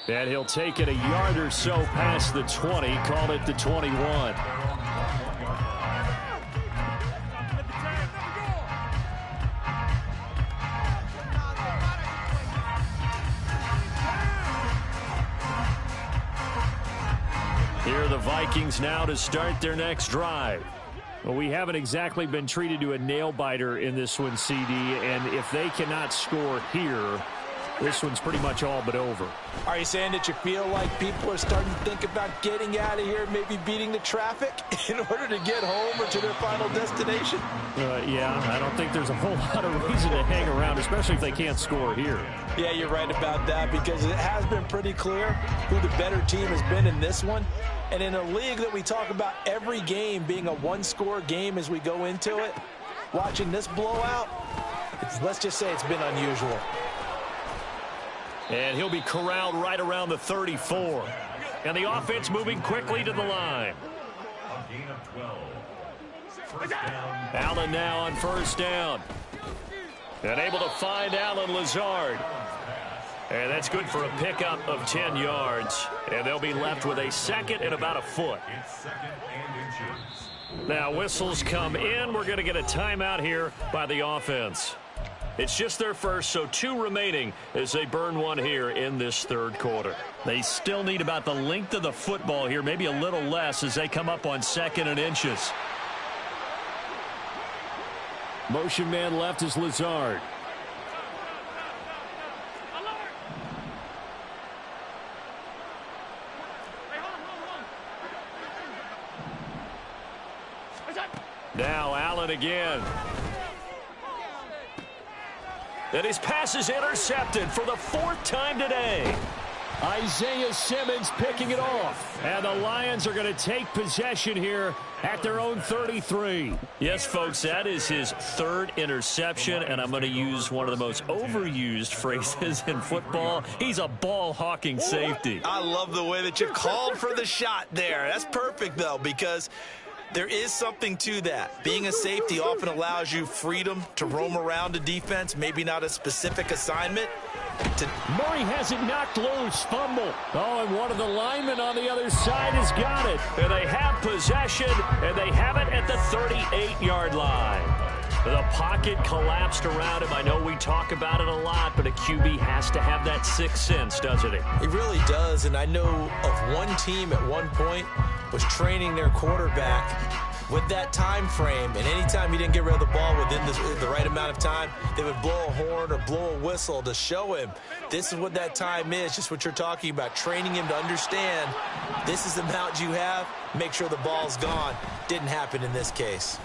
Speaker 1: And he'll take it a yard or so past the 20, call it the 21. Here are the Vikings now to start their next drive. Well, we haven't exactly been treated to a nail-biter in this one, CD, and if they cannot score here, this one's pretty much all but over.
Speaker 3: Are you saying that you feel like people are starting to think about getting out of here, maybe beating the traffic in order to get home or to their final destination?
Speaker 1: Yeah, I don't think there's a whole lot of reason to hang around, especially if they can't score here.
Speaker 3: Yeah, you're right about that, because it has been pretty clear who the better team has been in this one. And in a league that we talk about every game being a one-score game as we go into it, watching this blowout, let's just say it's been unusual.
Speaker 1: And he'll be corralled right around the 34. And the offense moving quickly to the line.
Speaker 4: A gain of 12. First down.
Speaker 1: Allen now on first down. And able to find Allen Lazard. And that's good for a pickup of 10 yards. And they'll be left with a second and about a foot.
Speaker 4: It's second and inches.
Speaker 1: Now whistles come in. We're going to get a timeout here by the offense. It's just their first, so 2 remaining as they burn one here in this third quarter. They still need about the length of the football here, maybe a little less as they come up on second and inches. Motion man left is Lazard. Now Allen again. And his pass is intercepted for the 4th time today. Isaiah Simmons picking it off. And the Lions are going to take possession here at their own 33. Yes, folks, that is his 3rd interception, and I'm going to use one of the most overused phrases in football. He's a ball-hawking safety.
Speaker 2: I love the way that you called for the shot there. That's perfect, though, because there is something to that. Being a safety often allows you freedom to roam around a defense, maybe not a specific assignment.
Speaker 1: Murray has it knocked loose, fumble. Oh, and one of the linemen on the other side has got it. And they have possession, and they have it at the 38-yard line. The pocket collapsed around him. I know we talk about it a lot, but a QB has to have that sixth sense, doesn't he?
Speaker 2: It really does, and I know of one team at one point was training their quarterback with that time frame, and anytime he didn't get rid of the ball within the right amount of time, they would blow a horn or blow a whistle to show him this is what that time is, just what you're talking about, training him to understand this is the amount you have, make sure the ball's gone. Didn't happen in this case.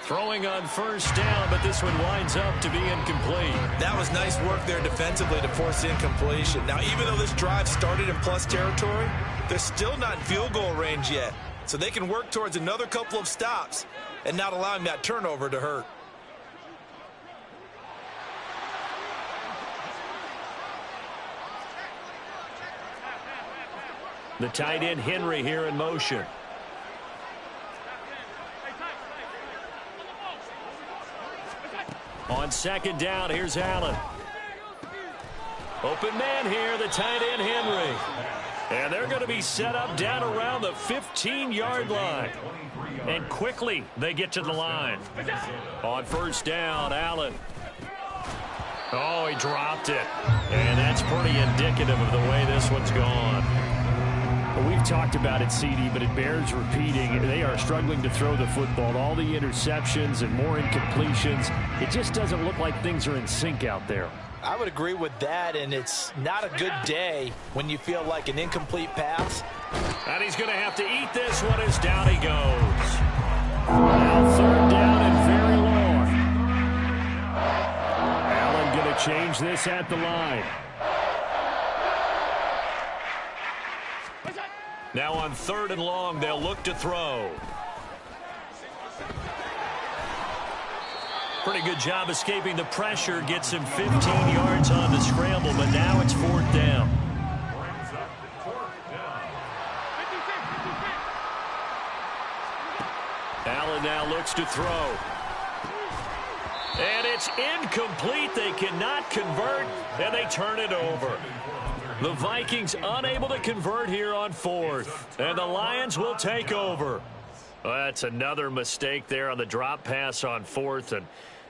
Speaker 1: Throwing on first down, but this one winds up to be incomplete.
Speaker 2: That was nice work there defensively to force incompletion. Now, even though this drive started in plus territory, they're still not in field goal range yet. So they can work towards another couple of stops and not allowing that turnover to hurt.
Speaker 1: The tight end Henry here in motion. On second down, here's Allen. Open man here, the tight end Henry. And they're going to be set up down around the 15-yard line. And quickly they get to the line. On first down, Allen. Oh, he dropped it. And that's pretty indicative of the way this one's gone. We've talked about it, CD, but it bears repeating. They are struggling to throw the football. All the interceptions and more incompletions. It just doesn't look like things are in sync out there.
Speaker 3: I would agree with that, and it's not a good day when you feel like an incomplete pass.
Speaker 1: And he's going to have to eat this one as down he goes. Now third down and very long. Allen going to change this at the line. Now on third and long, they'll look to throw. Pretty good job escaping the pressure. Gets him 15 yards on the scramble, but now it's fourth down. Allen now looks to throw. And it's incomplete. They cannot convert, and they turn it over. The Vikings unable to convert here on fourth, and the Lions will take over. Well, that's another mistake there on the drop pass on fourth, and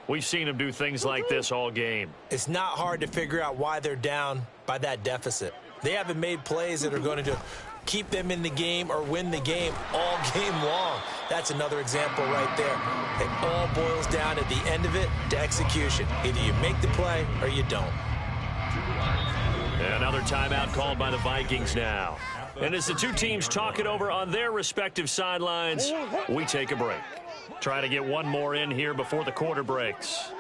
Speaker 1: we've seen them do things like this all game.
Speaker 3: It's not hard to figure out why they're down by that deficit. They haven't made plays that are going to keep them in the game or win the game all game long. That's another example right there. It all boils down at the end of it to execution. Either you make the play or you don't.
Speaker 1: Another timeout called by the Vikings now. And as the two teams talk it over on their respective sidelines, we take a break. Try to get one more in here before the quarter breaks.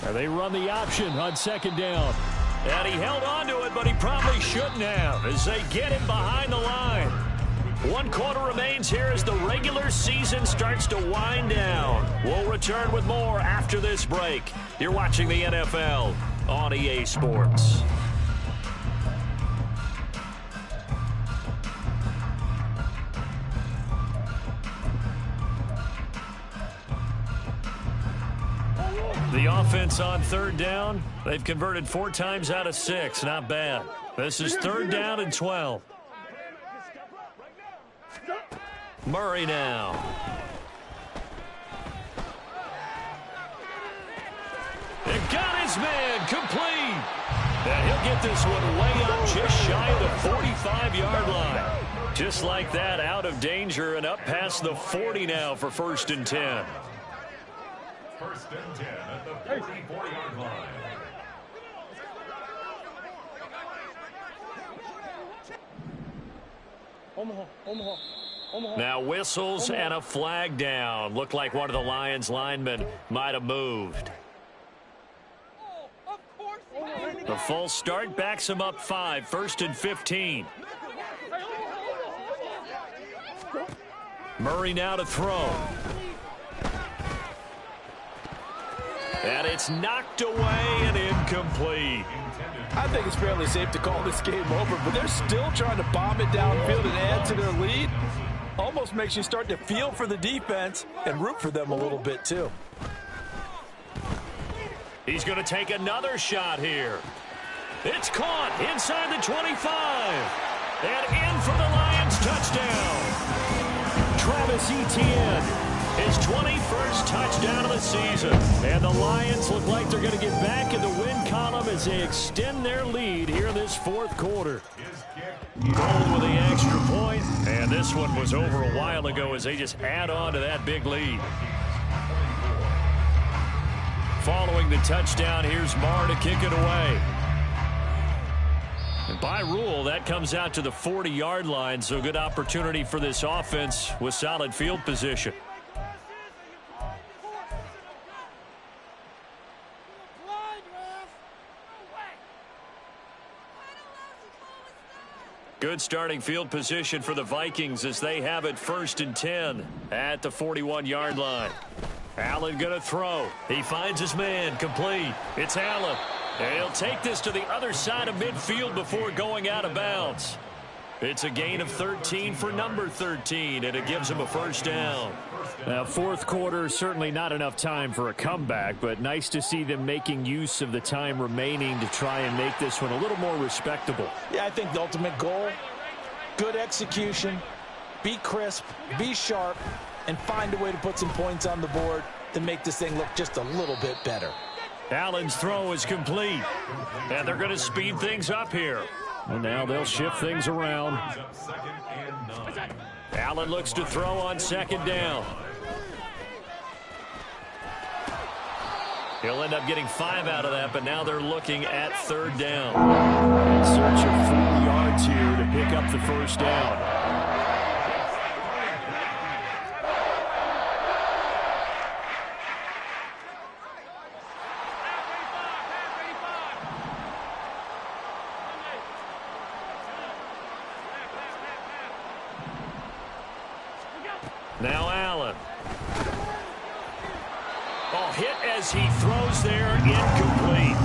Speaker 1: And they run the option on second down. And he held on to it, but he probably shouldn't have as they get him behind the line. One quarter remains here as the regular season starts to wind down. We'll return with more after this break. You're watching the NFL on EA Sports. The offense on third down, they've converted 4 times out of 6. Not bad. This is third down and 12. Murray now. And got his man complete. And he'll get this one way up just shy of the 45-yard line. Just like that, out of danger and up past the 40 now for first and 10.
Speaker 4: First and 10 at the 44-yard line.
Speaker 1: Now whistles and a flag down. Looked like one of the Lions linemen might have moved. The false start backs him up 5. First and 15. Murray now to throw. And it's knocked away and incomplete.
Speaker 3: I think it's fairly safe to call this game over, but they're still trying to bomb it downfield and add to their lead. Almost makes you start to feel for the defense and root for them a little bit too.
Speaker 1: He's going to take another shot here. It's caught inside the 25. And in for the Lions touchdown. Travis Etienne. His 21st touchdown of the season. And the Lions look like they're going to get back in the win column as they extend their lead here in this fourth quarter. Gold with the extra point. And this one was over a while ago as they just add on to that big lead. Following the touchdown, here's Marr to kick it away. And by rule, that comes out to the 40-yard line, so good opportunity for this offense with solid field position. Good starting field position for the Vikings as they have it first and 10 at the 41-yard line. Allen going to throw. He finds his man complete. It's Allen. And he'll take this to the other side of midfield before going out of bounds. It's a gain of 13 for number 13, and it gives him a first down. Now, fourth quarter, certainly not enough time for a comeback, but nice to see them making use of the time remaining to try and make this one a little more respectable.
Speaker 3: Yeah, I think the ultimate goal, good execution, be crisp, be sharp, and find a way to put some points on the board to make this thing look just a little bit better.
Speaker 1: Allen's throw is complete, and they're going to speed things up here. And now they'll shift things around. Allen looks to throw on second down. He'll end up getting 5 out of that, but now they're looking at 3rd down. In search of 4 yards here to pick up the first down. Now Allen. Oh, hit as he throws there, incomplete.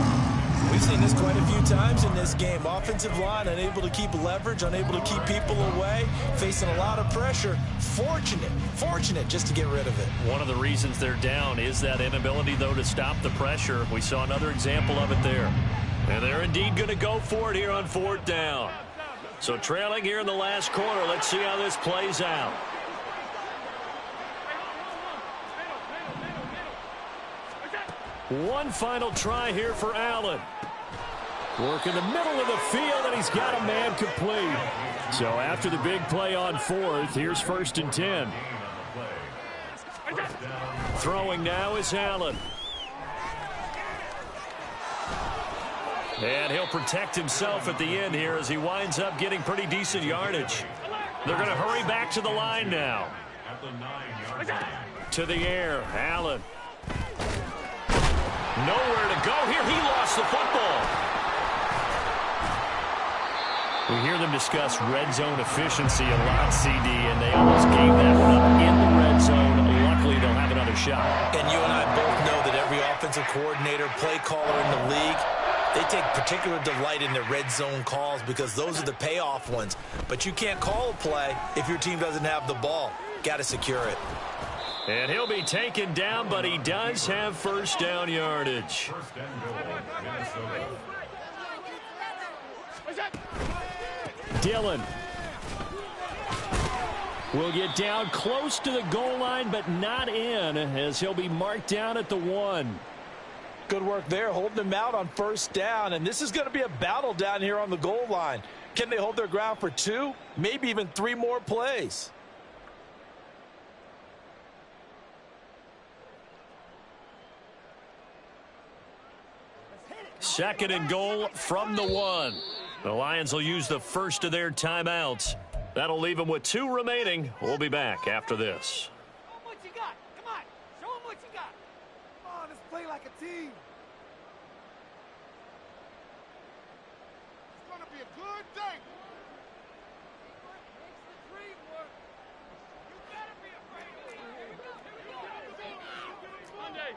Speaker 2: We've seen this quite a few times in this game. Offensive line unable to keep leverage, unable to keep people away, facing a lot of pressure. Fortunate just to get rid of it.
Speaker 1: One of the reasons they're down is that inability, though, to stop the pressure. We saw another example of it there. And they're indeed going to go for it here on 4th down. So trailing here in the last quarter. Let's see how this plays out. One final try here for Allen. Work in the middle of the field, and he's got a man complete. So after the big play on 4th, here's 1st and 10. Throwing now is Allen. And he'll protect himself at the end here as he winds up getting pretty decent yardage. They're going to hurry back to the line now. To the air, Allen. Nowhere to go here. He lost the football. We hear them discuss red zone efficiency a lot, CD, and they almost gave that one up in the red zone. Luckily, they'll have another shot.
Speaker 2: And you and I both know that every offensive coordinator, play caller in the league, they take particular delight in their red zone calls because those are the payoff ones. But you can't call a play if your team doesn't have the ball. Got to secure it.
Speaker 1: And he'll be taken down, but he does have 1st down yardage. Dillon will get down close to the goal line, but not in, as he'll be marked down at the 1.
Speaker 3: Good work there, holding them out on 1st down, and this is going to be a battle down here on the goal line. Can they hold their ground for 2, maybe even 3 more plays?
Speaker 1: Second and goal from the 1. The Lions will use the first of their timeouts. That'll leave them with 2 remaining. We'll be back after this.
Speaker 5: Show them what you got. Come on. Show them what you got. Come on, let's play like a team. It's going to be a good day. Makes the dream work. You got to be afraid of me. Here we go. Monday.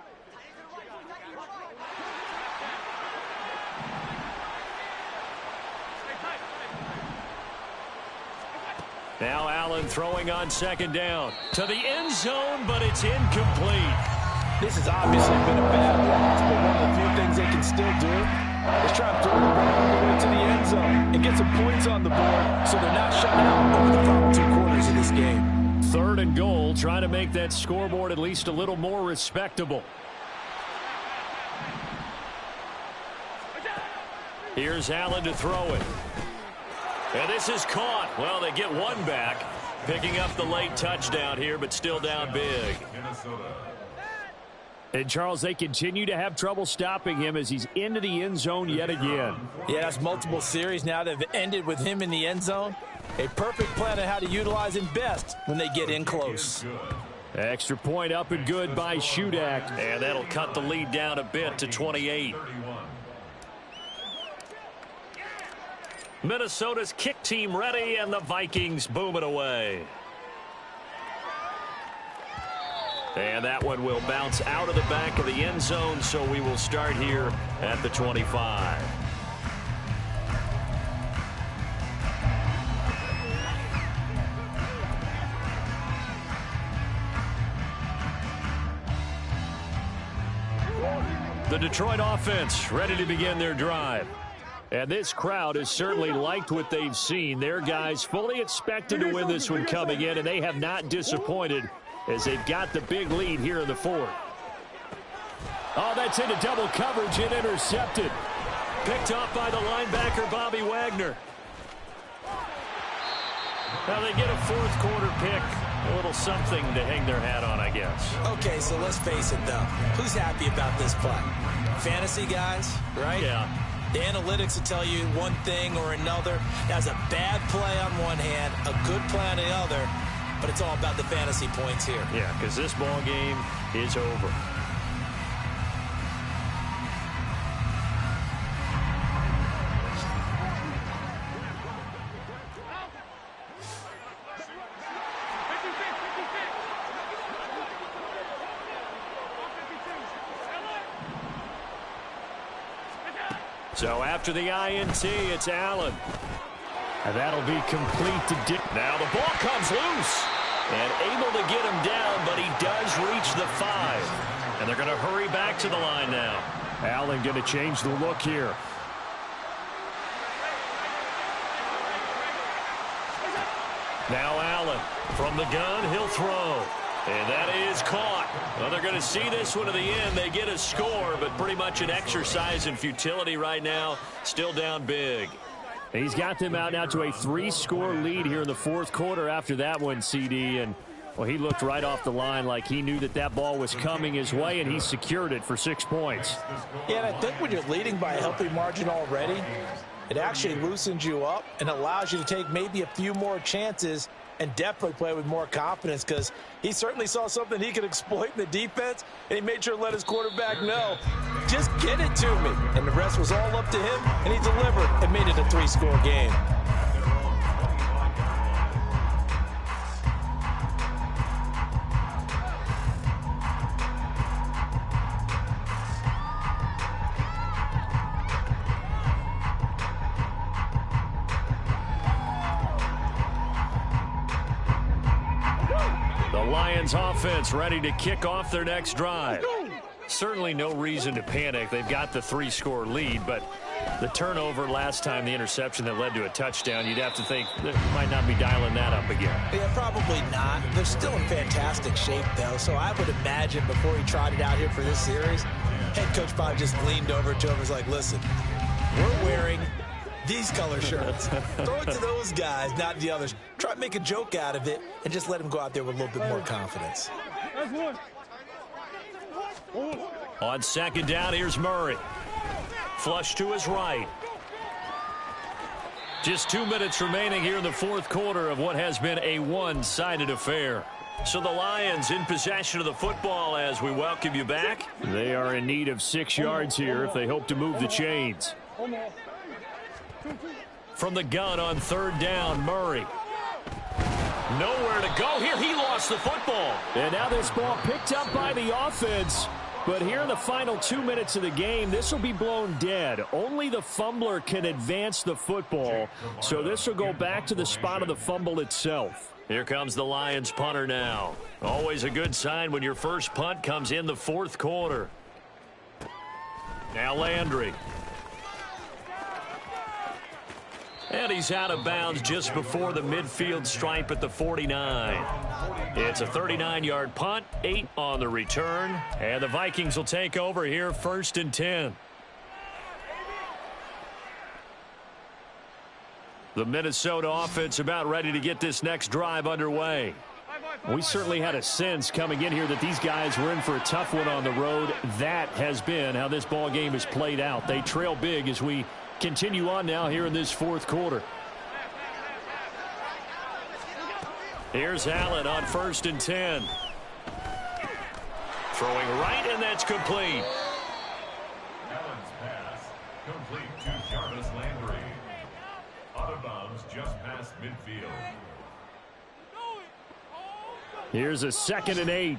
Speaker 1: Now Allen throwing on 2nd down. To the end zone, but it's incomplete.
Speaker 3: This has obviously been a bad loss, but one of the few things they can still do is try to throw the ball all the way to the end zone and get some points on the board so they're not shut out over the final 2 quarters of this game.
Speaker 1: 3rd and goal, trying to make that scoreboard at least a little more respectable. Here's Allen to throw it. And this is caught. Well, they get 1 back. Picking up the late touchdown here, but still down big. And, Charles, they continue to have trouble stopping him as he's into the end zone yet again.
Speaker 3: Yeah, that's multiple series now that have ended with him in the end zone. A perfect plan on how to utilize him best when they get in close.
Speaker 1: Extra point up and good by Shudak. And that'll cut the lead down a bit to 28. Minnesota's kick team ready, and the Vikings boom it away. And that one will bounce out of the back of the end zone, so we will start here at the 25. The Detroit offense ready to begin their drive. And this crowd has certainly liked what they've seen. Their guys fully expected to win this one coming in, and they have not disappointed as they've got the big lead here in the 4th. Oh, that's into double coverage and intercepted. Picked off by the linebacker, Bobby Wagner. Now they get a 4th quarter pick A little something to hang their hat on, I guess.
Speaker 2: Okay, so let's face it, though. Who's happy about this play? Fantasy guys, right?
Speaker 1: Yeah.
Speaker 2: The analytics will tell you one thing or another. That's a bad play on one hand, a good play on the other, but it's all about the fantasy points here.
Speaker 1: Yeah, because this ball game is over. So after the INT, it's Allen. And that'll be complete to Dick. Now the ball comes loose. And able to get him down, but he does reach the 5. And they're going to hurry back to the line now. Allen going to change the look here. Now Allen from the gun, he'll throw. And that is caught. Well, they're going to see this one to the end. They get a score, but pretty much an exercise in futility right now. Still down big. He's got them out now to a 3-score lead here in the fourth quarter after that one, CD. And, well, he looked right off the line like he knew that that ball was coming his way, and he secured it for 6 points.
Speaker 3: Yeah, and I think when you're leading by a healthy margin already, it actually loosens you up and allows you to take maybe a few more chances and definitely play with more confidence, because he certainly saw something he could exploit in the defense, and he made sure to let his quarterback know, just get it to me. And the rest was all up to him, and he delivered and made it a 3-score game.
Speaker 1: Lions offense ready to kick off their next drive. Certainly no reason to panic. They've got the 3-score lead, but the turnover last time, the interception that led to a touchdown, you'd have to think they might not be dialing that up again.
Speaker 3: Yeah, probably not. They're still in fantastic shape, though, so I would imagine before he trotted out here for this series, head coach probably just leaned over to him and was like, listen, we're wearing these color shirts. Throw it to those guys, not the others. Try to make a joke out of it and just let him go out there with a little bit more confidence.
Speaker 1: On second down, here's Murray. Flush to his right. Just 2 minutes remaining here in the fourth quarter of what has been a one-sided affair. So the Lions in possession of the football as we welcome you back. They are in need of 6 yards here if they hope to move the chains. From the gun on third down, Murray. Nowhere to go here. He lost the football. And now this ball picked up by the offense. But here in the final 2 minutes of the game, this will be blown dead. Only the fumbler can advance the football. So this will go back to the spot of the fumble itself. Here comes the Lions punter now. Always a good sign when your first punt comes in the fourth quarter. Now Landry. And he's out of bounds just before the midfield stripe at the 49. It's a 39-yard punt, 8 on the return. And the Vikings will take over here, 1st and 10. The Minnesota offense about ready to get this next drive underway. We certainly had a sense coming in here that these guys were in for a tough one on the road. That has been how this ball game has played out. They trail big as we continue on now here in this fourth quarter. Here's Allen on 1st and 10. Throwing right, and that's complete.
Speaker 4: Allen's pass complete to Jarvis Landry. Out of bounds just past midfield.
Speaker 1: Here's a 2nd and 8.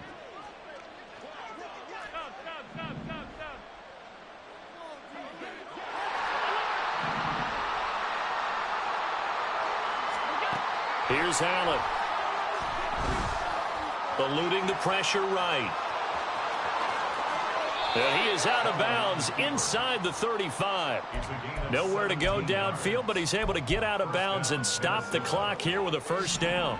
Speaker 1: Here's Allen. Eluding the pressure right. And he is out of bounds inside the 35. Nowhere to go downfield, but he's able to get out of bounds and stop the clock here with a first down.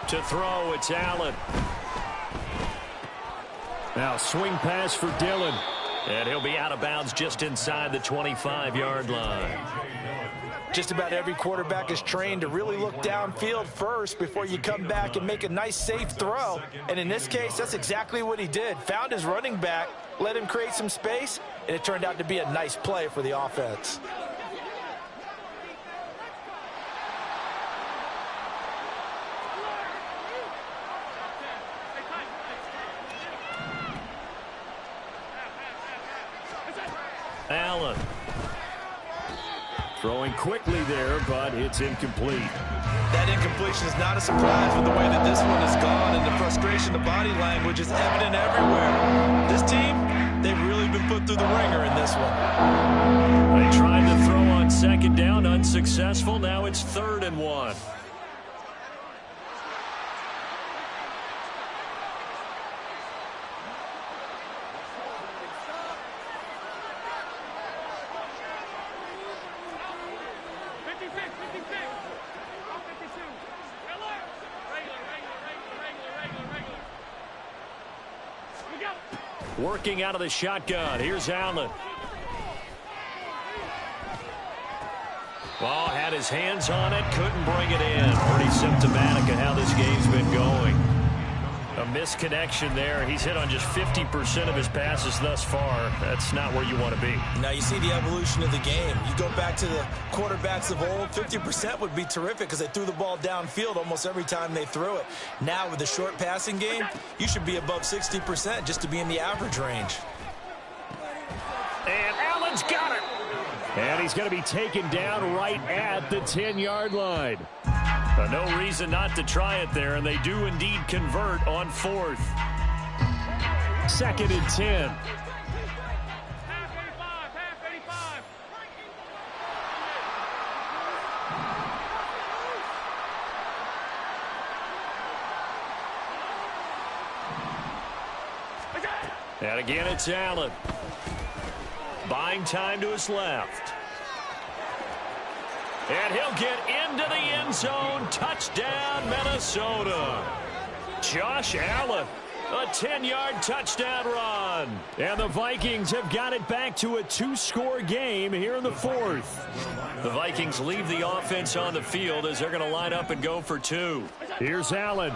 Speaker 1: To throw, it's Allen. Now swing pass for Dillon. And he'll be out of bounds just inside the 25-yard line.
Speaker 3: Just about every quarterback is trained to really look downfield first before you come back and make a nice, safe throw. And in this case, that's exactly what he did. Found his running back, let him create some space, and it turned out to be a nice play for the offense.
Speaker 1: Allen. Throwing quickly there, but it's incomplete.
Speaker 2: That incompletion is not a surprise with the way that this one has gone, and the frustration, the body language is evident everywhere. This team, they've really been put through the ringer in this one.
Speaker 1: They tried to throw on second down, unsuccessful. Now it's 3rd and 1. Working out of the shotgun. Here's Allen. Ball had his hands on it, couldn't bring it in. Pretty symptomatic of how this game's been going. A misconnection there. He's hit on just 50% of his passes thus far. That's not where you want to be.
Speaker 2: Now you see the evolution of the game. You go back to the quarterbacks of old, 50% would be terrific because they threw the ball downfield almost every time they threw it. Now with the short passing game, you should be above 60% just to be in the average range.
Speaker 1: And Allen's got it. And he's going to be taken down right at the 10-yard line. No reason not to try it there, and they do indeed convert on 4th. 2nd and 10. And again, it's Allen. Buying time to his left. And he'll get into the end zone. Touchdown, Minnesota. Josh Allen, a 10-yard touchdown run. And the Vikings have got it back to a 2-score game here in the 4th. The Vikings leave the offense on the field as they're going to line up and go for 2. Here's Allen.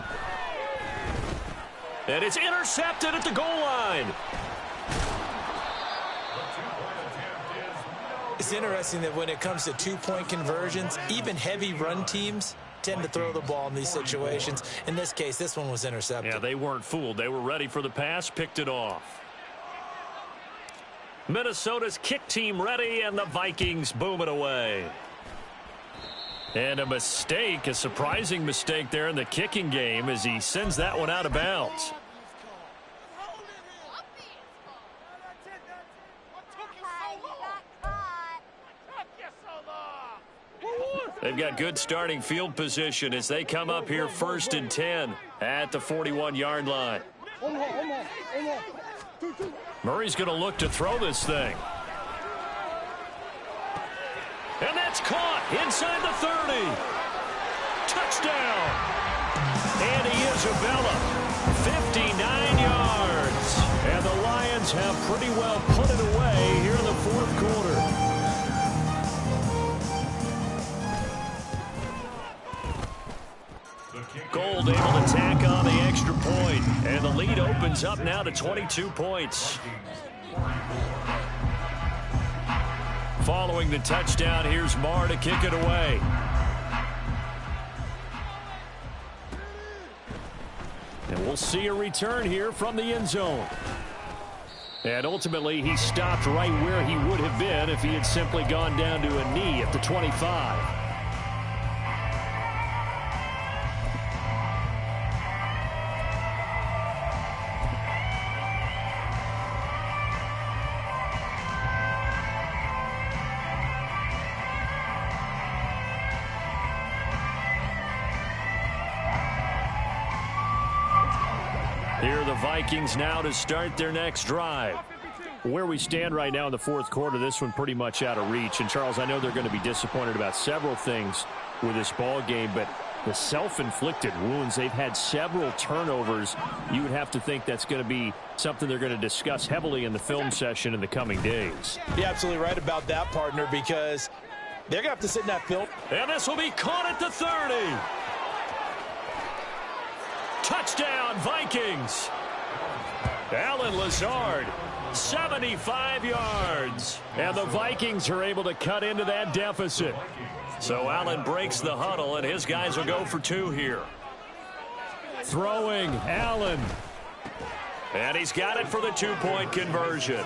Speaker 1: And it's intercepted at the goal line.
Speaker 2: It's interesting that when it comes to two-point conversions, even heavy run teams tend to throw the ball in these situations. In this case, this one was intercepted.
Speaker 1: Yeah, they weren't fooled. They were ready for the pass, picked it off. Minnesota's kick team ready, and the Vikings boom it away. And a mistake, a surprising mistake there in the kicking game as he sends that one out of bounds. They've got good starting field position as they come up here 1st and 10 at the 41-yard line. Murray's going to look to throw this thing. And that's caught inside the 30. Touchdown. Andy Isabella, 59 yards. And the Lions have pretty well put it away here in the 4th quarter. Gold able to tack on the extra point, and the lead opens up now to 22 points. Following the touchdown, here's Marr to kick it away. And we'll see a return here from the end zone. And ultimately, he stopped right where he would have been if he had simply gone down to a knee at the 25. Here are the Vikings now to start their next drive. Where we stand right now in the 4th quarter, this one pretty much out of reach. And, Charles, I know they're going to be disappointed about several things with this ball game, but The self-inflicted wounds. They've had several turnovers. You would have to think that's going to be something they're going to discuss heavily in the film session in the coming days.
Speaker 3: You're absolutely right about that, partner, because they're going to have to sit in that film.
Speaker 1: And this will be caught at the 30. Touchdown, Vikings. Allen Lazard, 75 yards. And the Vikings are able to cut into that deficit. So Allen breaks the huddle, and his guys will go for 2 here. Throwing, Allen. And he's got it for the 2-point conversion.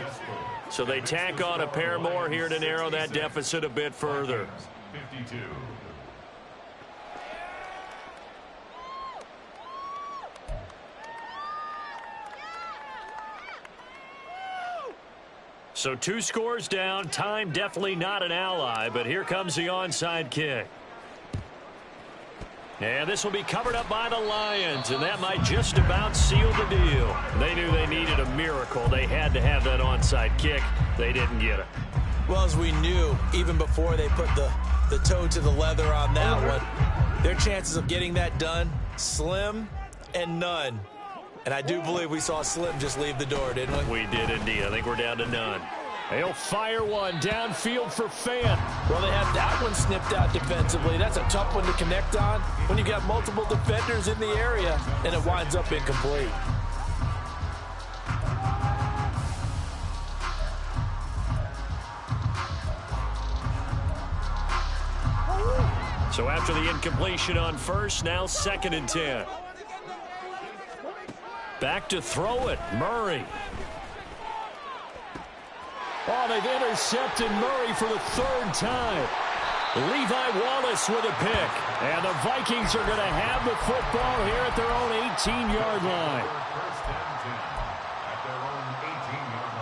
Speaker 1: So they tack on a pair more here to narrow that deficit a bit further.
Speaker 4: 52.
Speaker 1: So 2 scores down. Time definitely not an ally, but here comes the onside kick. And this will be covered up by the Lions, and that might just about seal the deal. They knew they needed a miracle. They had to have that onside kick. They didn't get it.
Speaker 2: Well, as we knew, even before they put the toe to the leather on that one, their chances of getting that done, slim and none. And I do believe we saw Slim just leave the door, didn't we?
Speaker 1: We did indeed. I think we're down to none. He'll fire one downfield for Fant.
Speaker 3: Well, they had that one snipped out defensively. That's a tough one to connect on when you got multiple defenders in the area, and it winds up incomplete.
Speaker 1: So after the incompletion on first, now 2nd and 10. Back to throw it, Murray. Oh, they've intercepted Murray for the 3rd time. Levi Wallace with a pick. And the Vikings are going to have the football here at their own 18-yard line.
Speaker 4: First and 10 at their own 18-yard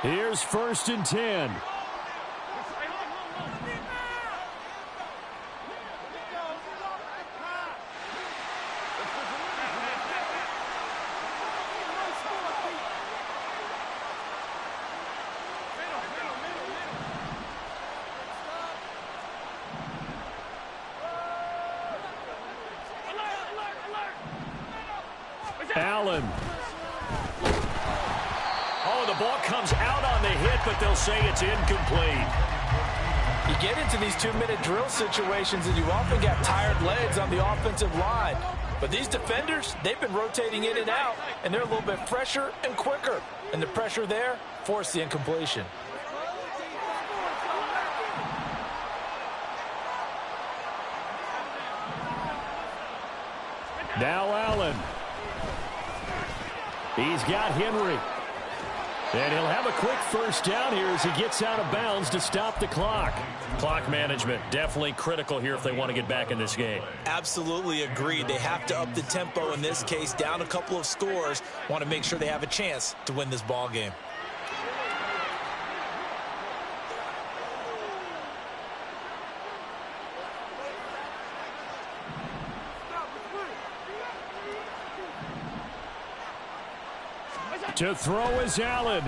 Speaker 4: line.
Speaker 1: Here's 1st and 10. Allen. Oh, the ball comes out on the hit, but they'll say it's incomplete.
Speaker 3: You get into these 2-minute drill situations, and you often got tired legs on the offensive line. But these defenders, they've been rotating in and out, and they're a little bit fresher and quicker. And the pressure there forced the incompletion.
Speaker 1: Now Allen. He's got Henry. And he'll have a quick first down here as he gets out of bounds to stop the clock. Clock management definitely critical here if they want to get back in this game.
Speaker 2: Absolutely agreed. They have to up the tempo in this case, down a couple of scores. Want to make sure they have a chance to win this ball game.
Speaker 1: To throw is Allen.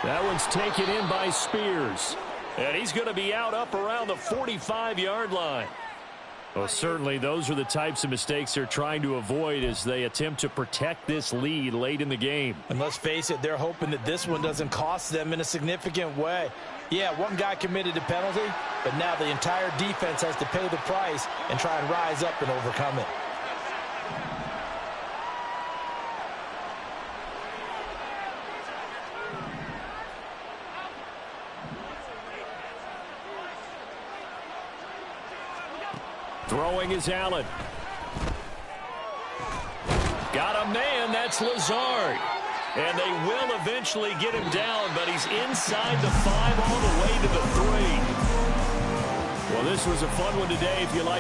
Speaker 1: That one's taken in by Spears. And he's going to be out up around the 45-yard line. Well, certainly those are the types of mistakes they're trying to avoid as they attempt to protect this lead late in the game.
Speaker 3: And let's face it, they're hoping that this one doesn't cost them in a significant way. Yeah, one guy committed a penalty, but now the entire defense has to pay the price and try and rise up and overcome it.
Speaker 1: Throwing is Allen. Got a man, that's Lazard. And they will eventually get him down, but he's inside the 5 all the way to the 3. Well, this was a fun one today if you like.